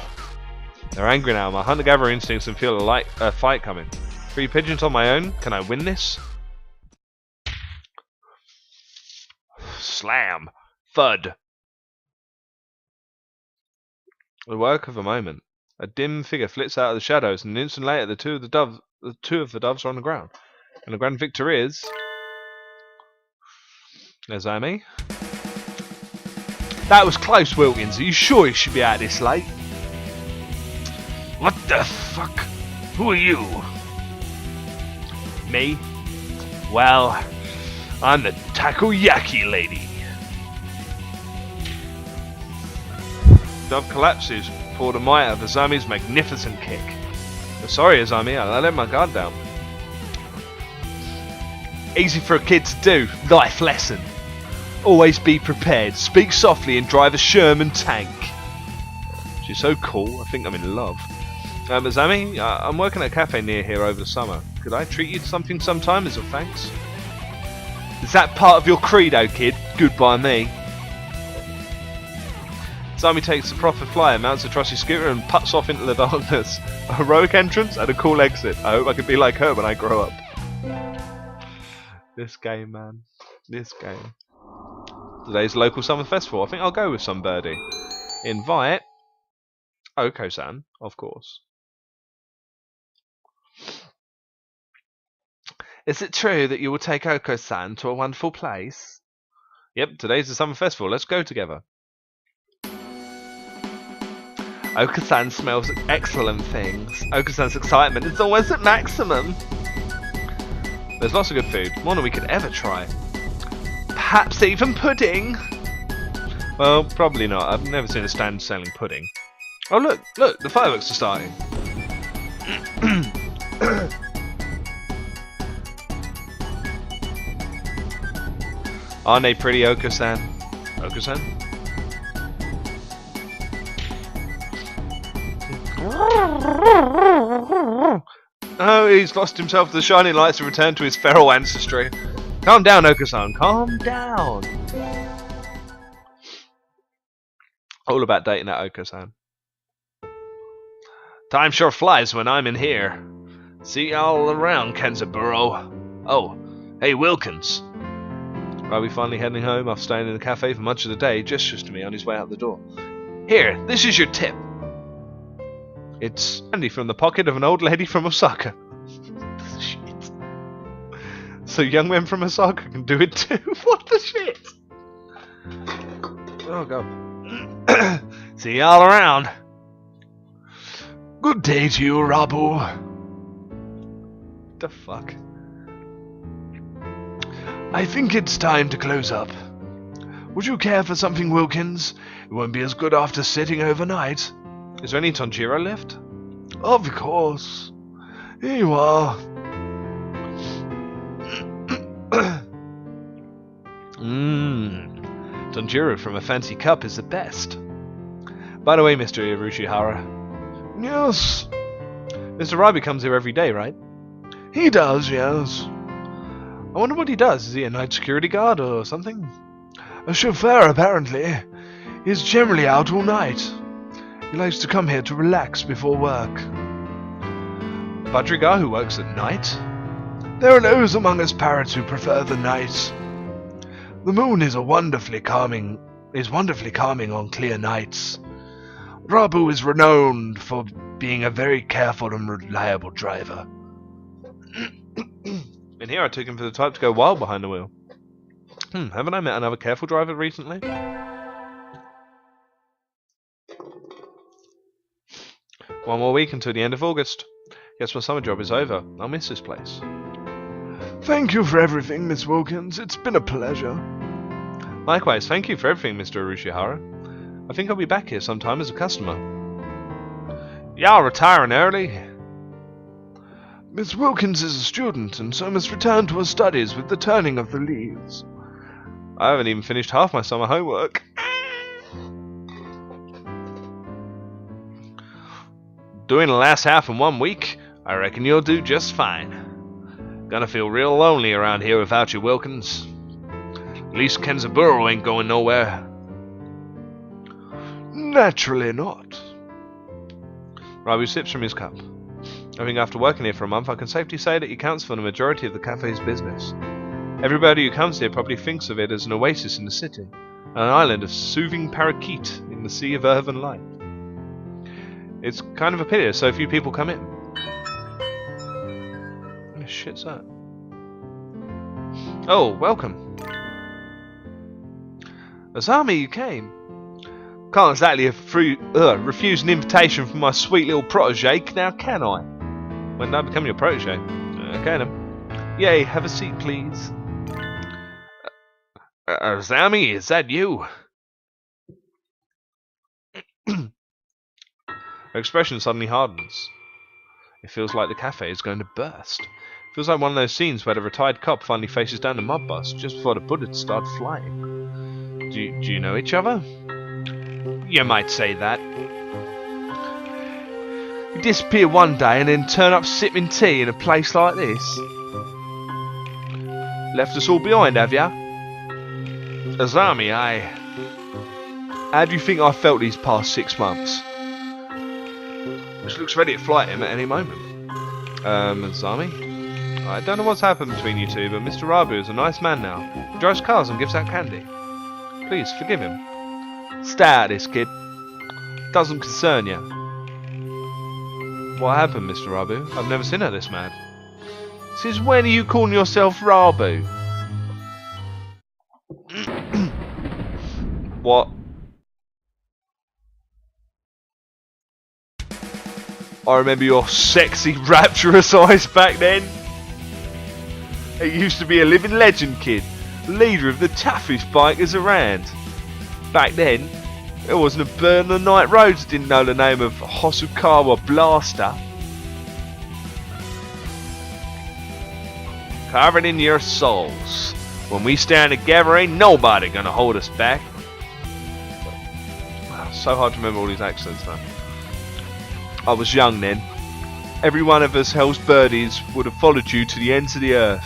They're angry now. My hunter-gatherer instincts and feel a fight coming. 3 pigeons on my own. Can I win this? Slam. Thud. The work of a moment. A dim figure flits out of the shadows, and an instant later, the two of the doves are on the ground. And the grand victor is Azami. That was close, Wilkins. Are you sure you should be out this late? What the fuck? Who are you? Me? Well, I'm the takoyaki lady. Dove collapses before the might of Azami's magnificent kick. Sorry, Azami, I let my guard down. Easy for a kid to do. Life lesson. Always be prepared. Speak softly and drive a Sherman tank. She's so cool. I think I'm in love. Azami, I'm working at a cafe near here over the summer. Could I treat you to something sometime as a thanks? Is that part of your credo, kid? Goodbye me. Azami takes the profit flyer, mounts a trusty scooter and puts off into the darkness. A heroic entrance and a cool exit. I hope I can be like her when I grow up. This game, man. This game. Today's local summer festival. I think I'll go with some birdie. Invite Okosan, of course. Is it true that you will take Okosan to a wonderful place? Yep, today's the summer festival. Let's go together. Okosan smells excellent things. Okosan's excitement is always at maximum. There's lots of good food, more than we could ever try. Perhaps even pudding? Well, probably not. I've never seen a stand selling pudding. Oh look, the fireworks are starting. Aren't they pretty, Okosan? Okosan? Oh, he's lost himself to the shining lights and returned to his feral ancestry. Calm down, Okosan. Calm down. All about dating that Okosan. Time sure flies when I'm in here. See y'all around, Kenzaburo. Oh, hey, Wilkins. Are we finally heading home after staying in the cafe for much of the day? Gestures to me on his way out the door. Here, this is your tip. It's candy from the pocket of an old lady from Osaka. Shit. So young men from Osaka can do it too? What the shit? Oh god. See y'all around. Good day to you, Rabu. The fuck? I think it's time to close up. Would you care for something, Wilkins? It won't be as good after sitting overnight. Is there any Tanjiro left? Of course. Here you are. Tanjiro from a fancy cup is the best. By the way, Mr. Irushihara. Yes. Mr. Rabi comes here every day, right? He does, yes. I wonder what he does. Is he a night security guard or something? A chauffeur, apparently. He's generally out all night. He likes to come here to relax before work. Budrigar who works at night? There are those among us parrots who prefer the night. The moon is wonderfully calming on clear nights. Rabu is renowned for being a very careful and reliable driver. In here I took him for the type to go wild behind the wheel. Haven't I met another careful driver recently? One more week until the end of August. Guess my summer job is over. I'll miss this place. Thank you for everything, Miss Wilkins. It's been a pleasure. Likewise, thank you for everything, Mr. Urushihara. I think I'll be back here sometime as a customer. Y'all retiring early? Miss Wilkins is a student, and so must return to her studies with the turning of the leaves. I haven't even finished half my summer homework. Doing the last half in 1 week? I reckon you'll do just fine. Gonna feel real lonely around here without you, Wilkins. At least Kenzaburo ain't going nowhere. Naturally not. Rabu sips from his cup. I think after working here for a month, I can safely say that he counts for the majority of the cafe's business. Everybody who comes here probably thinks of it as an oasis in the city, an island of soothing parakeet in the sea of urban life. It's kind of a pity so few people come in. What the shit's that? Oh, welcome. Azami, you came. Can't exactly refuse an invitation from my sweet little protege, now can I? When did I become your protege? Okay then. Yay, have a seat please. Azami, is that you? Her expression suddenly hardens. It feels like the cafe is going to burst. It feels like one of those scenes where the retired cop finally faces down the mud bus just before the bullets start flying. Do you know each other? You might say that. You disappear one day and then turn up sipping tea in a place like this. Left us all behind, have ya? Azami, how do you think I felt these past 6 months? Which looks ready to flight him at any moment. Azami? I don't know what's happened between you two, but Mr. Rabu is a nice man now. He drives cars and gives out candy. Please, forgive him. Stay out of this, kid. Doesn't concern you. What happened, Mr. Rabu? I've never seen her this mad. Since when are you calling yourself Rabu? What? I remember your sexy, rapturous eyes back then. It used to be a living legend, kid. Leader of the toughest bikers around. Back then, there wasn't a bird on the night roads that didn't know the name of Hosokawa Blaster. Carve it in your souls. When we stand together, ain't nobody gonna hold us back. Wow, so hard to remember all these accents now. I was young then. Every one of us Hell's Birdies would have followed you to the ends of the earth.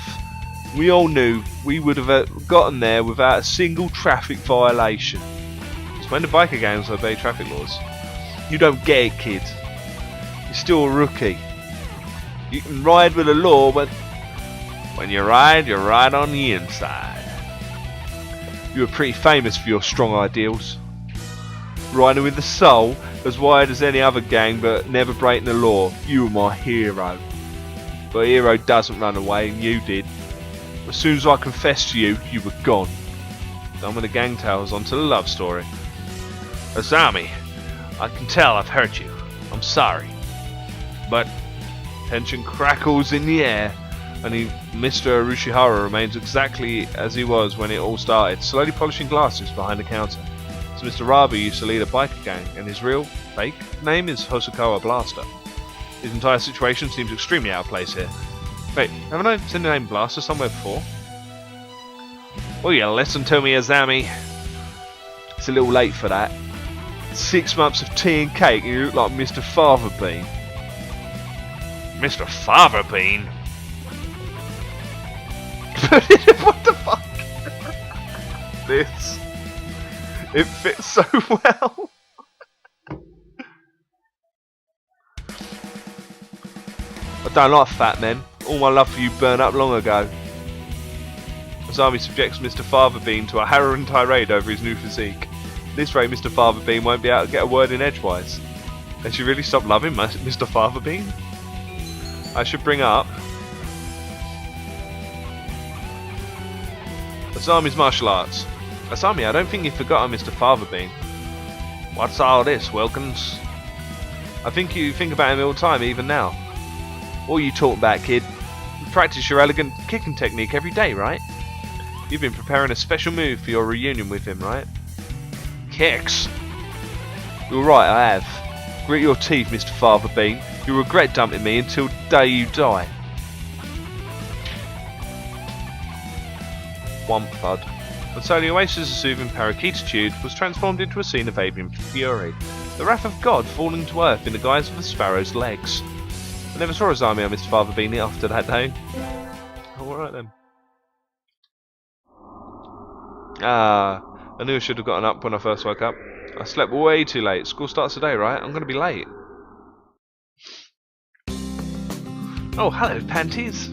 We all knew we would have gotten there without a single traffic violation. It's when the biker gangs obey traffic laws. You don't get it, kid. You're still a rookie. You can ride with the law, but when you ride on the inside. You were pretty famous for your strong ideals. Riding with the soul, as wide as any other gang, but never breaking the law. You were my hero. But a hero doesn't run away, and you did. As soon as I confessed to you, you were gone. Done with the gang tales, on to the love story. Azami, I can tell I've hurt you. I'm sorry. But tension crackles in the air, and Mr. Urushihara remains exactly as he was when it all started, slowly polishing glasses behind the counter. So Mr. Rabu used to lead a biker gang, and his real, fake, name is Hosokawa Blaster. His entire situation seems extremely out of place here. Wait, haven't I seen the name Blaster somewhere before? Will you listen to me, Azami? It's a little late for that. 6 months of tea and cake and you look like Mr. Father Bean. Mr. Father Bean? What the fuck? This. It fits so well. I don't like fat men. All my love for you burned up long ago. Asami subjects Mr. Father Bean to a harrowing tirade over his new physique. At this rate, Mr. Father Bean won't be able to get a word in edgewise. Has she really stopped loving Mr. Father Bean? I should bring up Asami's martial arts. Asami, I don't think you've forgotten Mr. Father Bean. What's all this, Wilkins? I think you think about him all the time, even now. What are you talking about, kid? You practice your elegant kicking technique every day, right? You've been preparing a special move for your reunion with him, right? Kicks? You're right, I have. Grit your teeth, Mr. Father Bean. You'll regret dumping me until the day you die. Womp thud. And so the oasis of soothing parakeetitude was transformed into a scene of avian fury. The wrath of God falling to earth in the guise of a sparrow's legs. I never saw Asami or Mr. Father Bean after that day. Alright then. I knew I should have gotten up when I first woke up. I slept way too late. School starts today, right? I'm going to be late. Oh, hello, panties.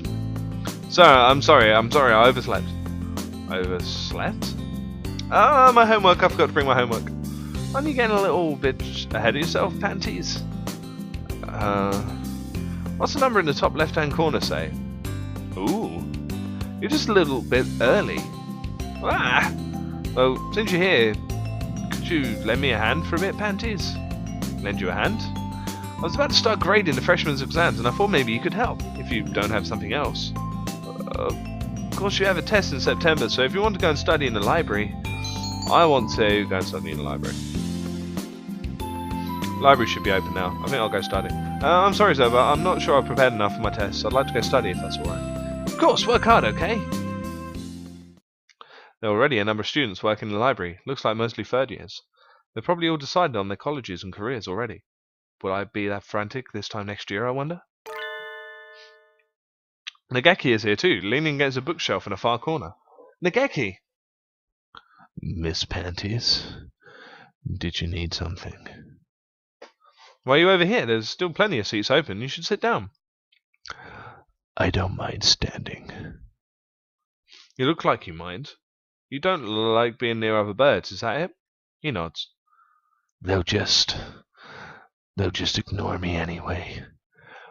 I'm sorry, I overslept. Overslept? Ah, my homework. I forgot to bring my homework. Aren't you getting a little bit ahead of yourself, panties? What's the number in the top left-hand corner say? Ooh, you're just a little bit early. Ah! Well, since you're here, could you lend me a hand for a bit, panties? Lend you a hand? I was about to start grading the freshmen's exams, and I thought maybe you could help, if you don't have something else. Of course, you have a test in September, so if you want to go and study in the library, I want to go and study in the library. Library should be open now. I think I'll go study. I'm sorry, sir, but I'm not sure I've prepared enough for my tests. I'd like to go study if that's alright. Of course, work hard, okay? There are already a number of students working in the library. Looks like mostly third years. They've probably all decided on their colleges and careers already. Will I be that frantic this time next year, I wonder? Nageki is here too, leaning against a bookshelf in a far corner. Nageki! Miss Panties, did you need something? Why are you over here? There's still plenty of seats open. You should sit down. I don't mind standing. You look like you mind. You don't like being near other birds, is that it? He nods. They'll just ignore me anyway,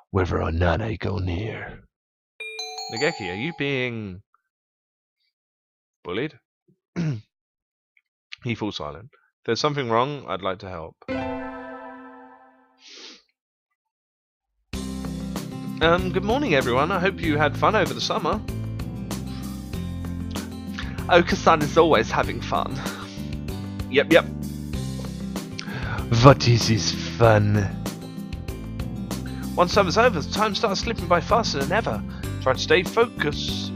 whether or not I go near. Nageki, are you being bullied? He falls silent. If there's something wrong, I'd like to help. Good morning, everyone. I hope you had fun over the summer. Okosan is always having fun. Yep. What is this fun? Once summer's over, time starts slipping by faster than ever. Try to stay focused.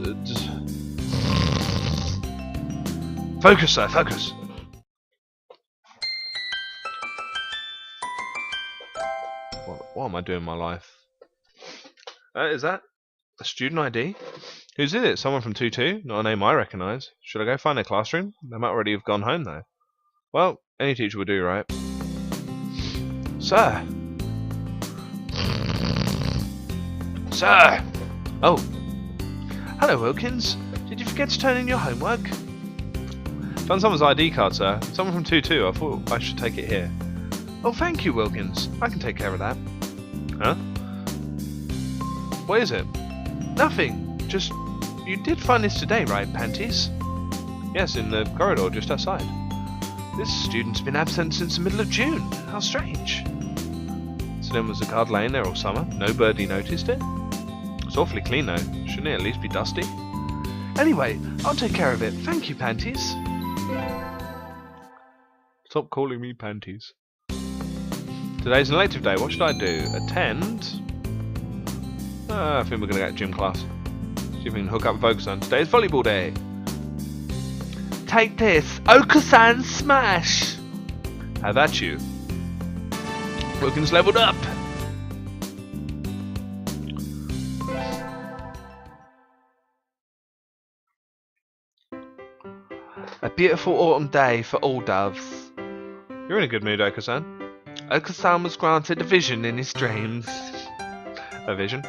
Focus, sir, focus. What am I doing in my life? Is that a student ID? Who's it? Someone from 2-2? Not a name I recognise. Should I go find their classroom? They might already have gone home though. Well, any teacher would do, right? Sir! Sir! Oh. Hello, Wilkins. Did you forget to turn in your homework? Found someone's ID card, sir. Someone from 2-2. I thought I should take it here. Oh, thank you, Wilkins. I can take care of that. Huh? What is it? Nothing. Just, you did find this today, right, Panties? Yes, in the corridor just outside. This student's been absent since the middle of June. How strange. So then was the card laying there all summer? Nobody noticed it? It's awfully clean though. Shouldn't it at least be dusty? Anyway, I'll take care of it. Thank you, Panties. Stop calling me Panties. Today's an elective day. What should I do? Attend? I think we're going to get gym class. See if we can hook up with Okosan. Today's volleyball day. Take this, Okosan smash! How about you? Wilkins leveled up. A beautiful autumn day for all doves. You're in a good mood, Okosan. Okosan was granted a vision in his dreams. A vision?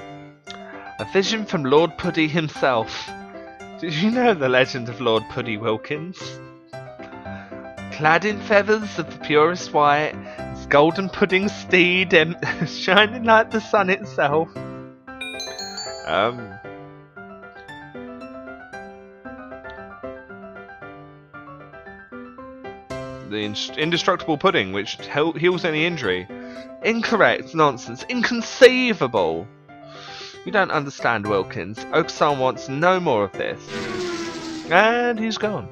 A vision from Lord Puddy himself. Did you know the legend of Lord Puddy Wilkins? Clad in feathers of the purest white, his golden pudding steed shining like the sun itself. The indestructible pudding, which heals any injury. Incorrect, nonsense, inconceivable. You don't understand, Wilkins. Okosan wants no more of this. And he's gone.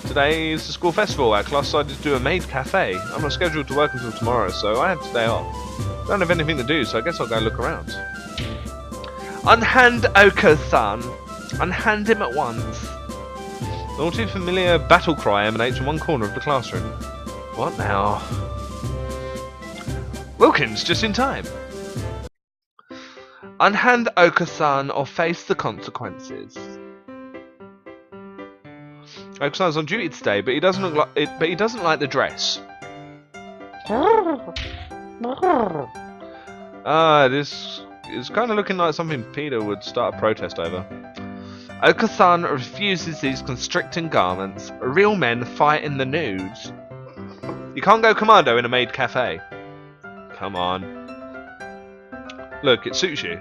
Today is the school festival. Our class decided to do a maid cafe. I'm not scheduled to work until tomorrow, so I have today off. Don't have anything to do, so I guess I'll go look around. Unhand Okosan. Unhand him at once. The all too familiar battle cry emanates from one corner of the classroom. What now? Wilkins, just in time. Unhand Okosan or face the consequences. Okosan's on duty today, but he doesn't look like it. But he doesn't like the dress. This is kind of looking like something Peter would start a protest over. Okosan refuses these constricting garments. Real men fight in the nude. You can't go commando in a maid cafe. Come on. Look, it suits you.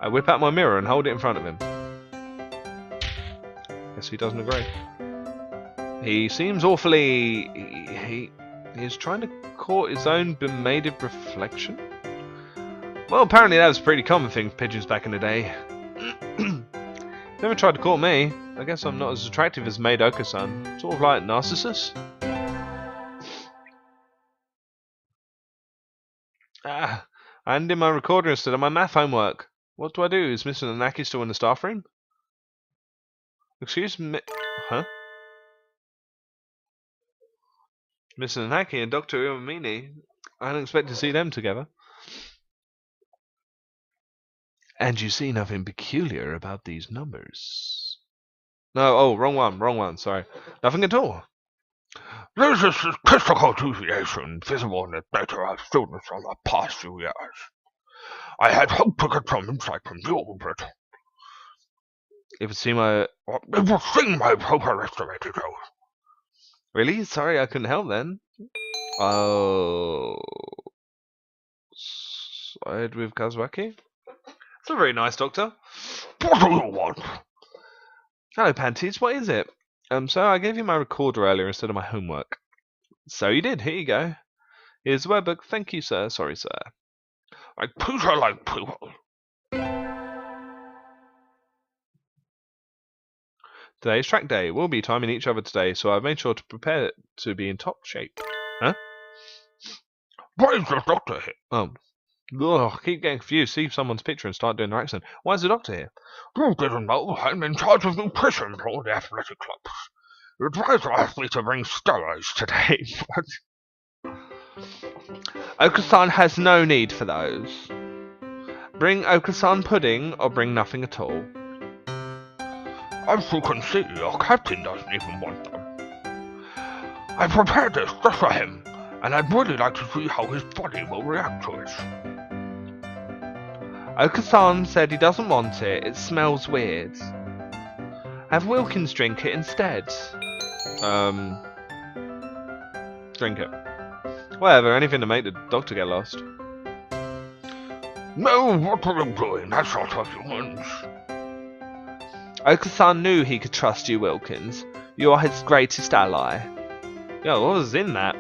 I whip out my mirror and hold it in front of him. Guess he doesn't agree. He seems awfully... He's trying to court his own bemated reflection? Well, apparently that was a pretty common thing for pigeons back in the day. Never tried to court me. I guess I'm not as attractive as Maid Okosan. Sort of like Narcissus. I handed in my recorder instead of my math homework. What do I do? Is Mr. Nanaki still in the staff room? Excuse me? Huh? Mr. Nanaki and Dr. Uemini. I didn't expect to see them together. And you see nothing peculiar about these numbers? No, oh, wrong one, sorry. Nothing at all. This is statistical deviation visible in the data of students from the past few years. I had hoped to get some insight from you, but It would seem I... it would seem I've overestimated you. Really? Sorry, I couldn't help then. Oh... Side with Kazuaki? It's a very nice doctor. What do you want? Hello, Panties, what is it? So I gave you my recorder earlier instead of my homework. So you did, here you go. Here's the webbook, thank you, sir. Sorry, sir. Like Peter, like people. Today's track day. We'll be timing each other today, so I've made sure to prepare it to be in top shape. Huh? Why is the doctor here? Oh. Ugh, I keep getting confused. See someone's picture and start doing their accent. Why is the doctor here? You didn't know I'm in charge of nutrition for the athletic clubs. Your advisor asked me to bring steroids today, but Okosan has no need for those. Bring Okosan pudding or bring nothing at all. as you can see, your captain doesn't even want them. I prepared this just for him, and I'd really like to see how his body will react to it. Okosan said he doesn't want it, it smells weird. Have Wilkins drink it instead. Drink it. Whatever, anything to make the doctor get lost. No, what are you doing? That's not what humans. Okosan knew he could trust you, Wilkins. You are his greatest ally. Yo, what was in that?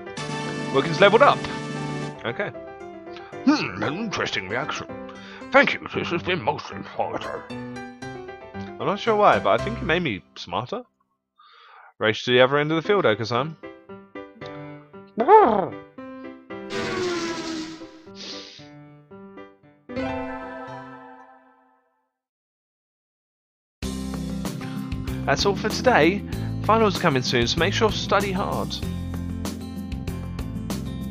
Wilkins leveled up. Okay. An interesting reaction. Thank you, this has been most informative. I'm not sure why, but I think it made me smarter. Race to the other end of the field, Okosan. That's all for today. Finals are coming soon, so make sure to study hard.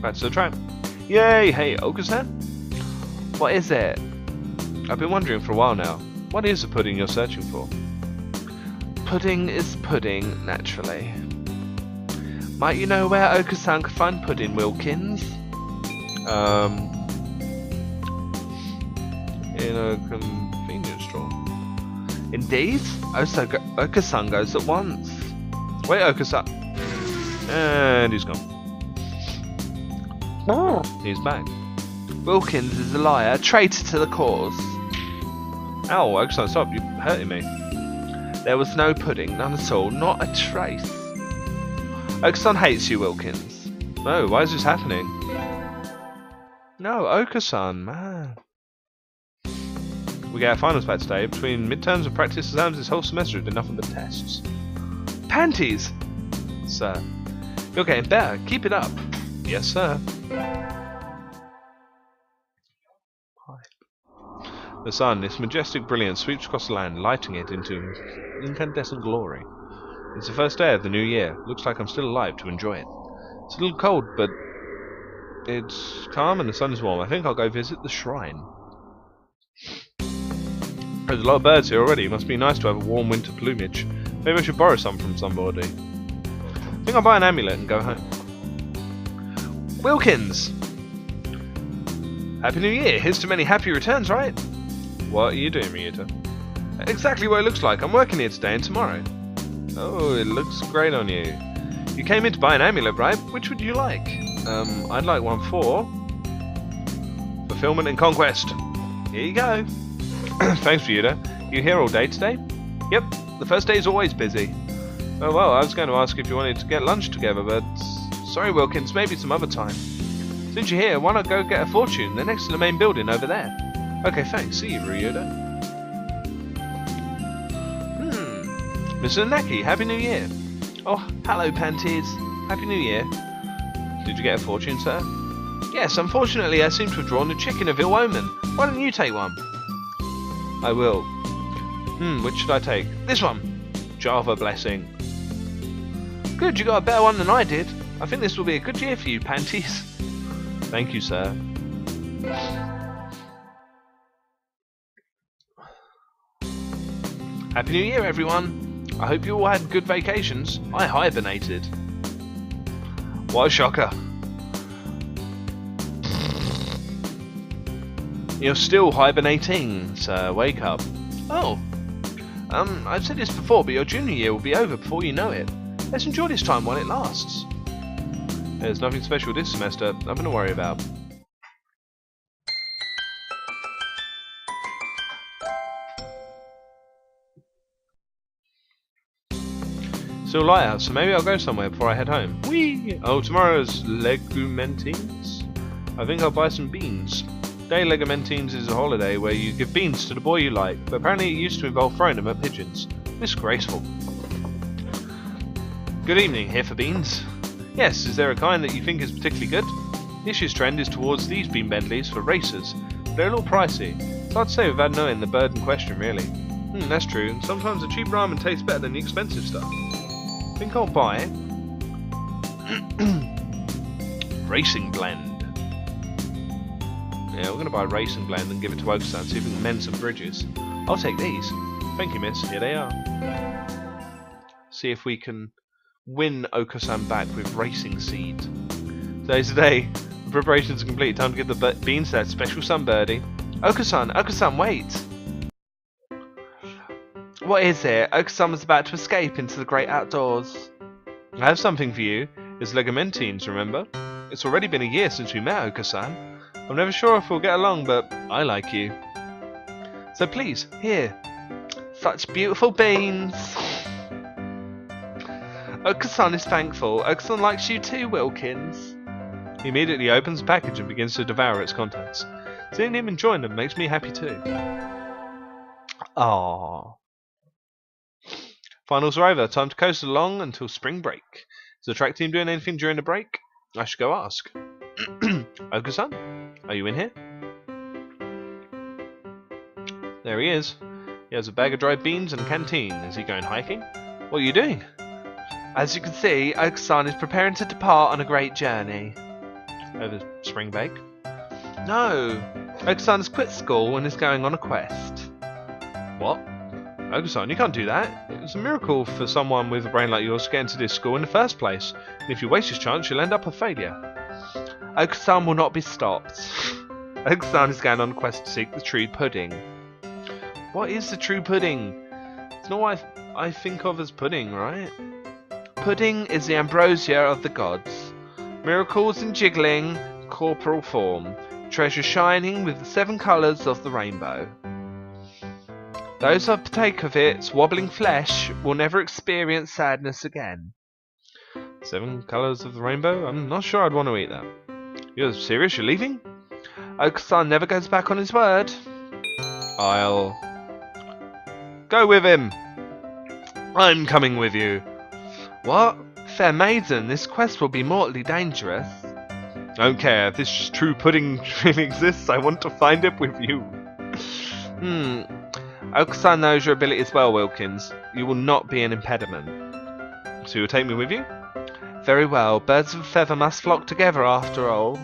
Back to the track. Yay! Hey, Okosan? What is it? I've been wondering for a while now. What is the pudding you're searching for? pudding is pudding, naturally. Might you know where Okosan could find pudding, Wilkins? In a convenience store. Indeed? Okosan goes at once. Wait, Okosan. And he's gone. He's back. Wilkins is a liar, traitor to the cause. Ow, Okosan, stop, you're hurting me. There was no pudding, none at all, not a trace. Okosan hates you, Wilkins. No, why is this happening? No, Okosan, man. We get our finals back today. Between midterms and practice exams, this whole semester has been nothing but tests. Panties! Sir. You're getting better, keep it up. Yes, sir. The sun, its majestic brilliance, sweeps across the land, lighting it into incandescent glory. It's the first day of the new year. Looks like I'm still alive to enjoy it. It's a little cold, but it's calm and the sun is warm. I think I'll go visit the shrine. There's a lot of birds here already. It must be nice to have a warm winter plumage. Maybe I should borrow some from somebody. I think I'll buy an amulet and go home. Wilkins! Happy New Year! Here's to many happy returns, right? What are you doing, Ryuta? Exactly what it looks like. I'm working here today and tomorrow. Oh, it looks great on you. You came in to buy an amulet, right? Which would you like? I'd like one for fulfillment and conquest. Here you go. Thanks, Ryuta. You here all day today? Yep, the first day is always busy. Oh well, I was going to ask if you wanted to get lunch together, but sorry, Wilkins, maybe some other time. Since you're here, why not go get a fortune? They're next to the main building over there. Okay, thanks. See you, Ryuta. Mr. Naki, Happy New Year. Oh, hello, Panties. Happy New Year. Did you get a fortune, sir? Yes, unfortunately I seem to have drawn a chicken of ill omen. Why don't you take one? I will. Which should I take? This one. Java blessing. Good, you got a better one than I did. I think this will be a good year for you, Panties. Thank you, sir. Happy New Year, everyone. I hope you all had good vacations. I hibernated. What a shocker. You're still hibernating, sir. Wake up. Oh. I've said this before, but your junior year will be over before you know it. Let's enjoy this time while it lasts. There's nothing special this semester. Nothing to worry about. Still light out, so maybe I'll go somewhere before I head home. Whee! Oh, tomorrow's legumentines? I think I'll buy some beans. Day legumentines is a holiday where you give beans to the boy you like, but apparently it used to involve throwing them at pigeons. Disgraceful. Good evening, here for beans. Yes, is there a kind that you think is particularly good? This year's trend is towards these bean Bentleys for racers, but they're a little pricey. It's hard to say without knowing the bird in question, really. That's true, and sometimes the cheap ramen tastes better than the expensive stuff. I think I'll buy Racing Blend. Yeah, we're going to buy Racing Blend and give it to Okosan, see if we can mend some bridges. I'll take these. Thank you, miss. Here they are. See if we can win Okosan back with Racing Seed. Today's the day. The preparations are complete. Time to give the beans to that special sunbirdie. Okosan, wait! What is it? Okosan was about to escape into the great outdoors. I have something for you. It's legumentines, remember? It's already been a year since we met, Okosan. I'm never sure if we'll get along, but I like you. So please, here. Such beautiful beans. Okosan is thankful. Okosan likes you too, Wilkins. He immediately opens the package and begins to devour its contents. Seeing him enjoying them makes me happy too. Aww. Finals are over. Time to coast along until spring break. Is the track team doing anything during the break? I should go ask. Okosan, are you in here? There he is. He has a bag of dried beans and a canteen. Is he going hiking? What are you doing? As you can see, Okosan is preparing to depart on a great journey. Over spring break? No, Okosan has quit school and is going on a quest. What? Okosan, you can't do that. It's a miracle for someone with a brain like yours to get into this school in the first place. And if you waste this chance, you'll end up a failure. Okosan will not be stopped. Okosan is going on a quest to seek the true pudding. What is the true pudding? It's not what I think of as pudding, right? Pudding is the ambrosia of the gods. Miracles in jiggling, corporal form. Treasure shining with the 7 colours of the rainbow. Those who partake of its wobbling flesh will never experience sadness again. 7 colours of the rainbow? I'm not sure I'd want to eat that. You're serious? You're leaving? Okosan never goes back on his word. I'll go with him. I'm coming with you. What? Fair maiden, this quest will be mortally dangerous. I don't care. If this true pudding really exists, I want to find it with you. Okosan knows your abilities well, Wilkins. You will not be an impediment. So you'll take me with you? Very well. Birds of a feather must flock together after all.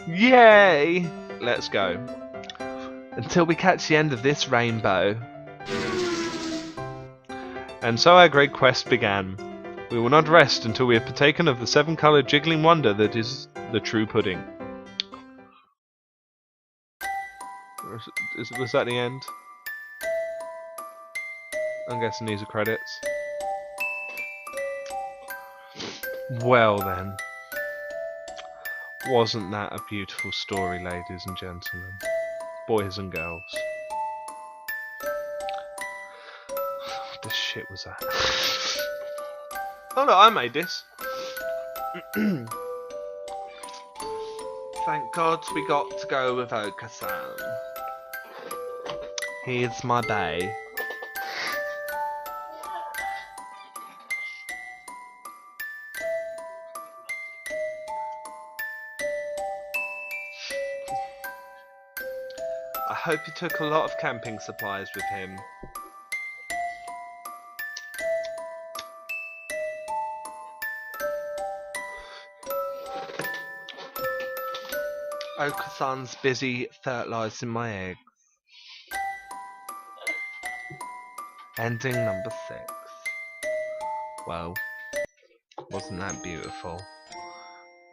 Yay! Let's go. Until we catch the end of this rainbow. And so our great quest began. We will not rest until we have partaken of the 7-coloured jiggling wonder that is the true pudding. Was that the end? I'm guessing these are credits. Well then. Wasn't that a beautiful story, ladies and gentlemen? Boys and girls. What the shit was that? Oh no, I made this. Thank God we got to go with Okosan. Here's my bae. I hope he took a lot of camping supplies with him. Okosan's busy fertilising my eggs. Ending number 6. Well, wasn't that beautiful?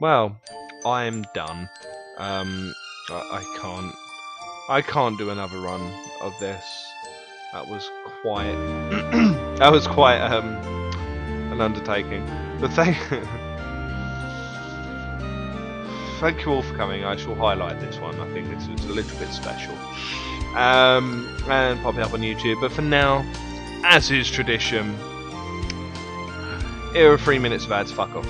Well, I'm done. I can't do another run of this. That was quite that was quite an undertaking. But thank you all for coming. I shall highlight this one. I think this is a little bit special. And pop it up on YouTube. But for now, as is tradition, here are 3 minutes of ads. Fuck off.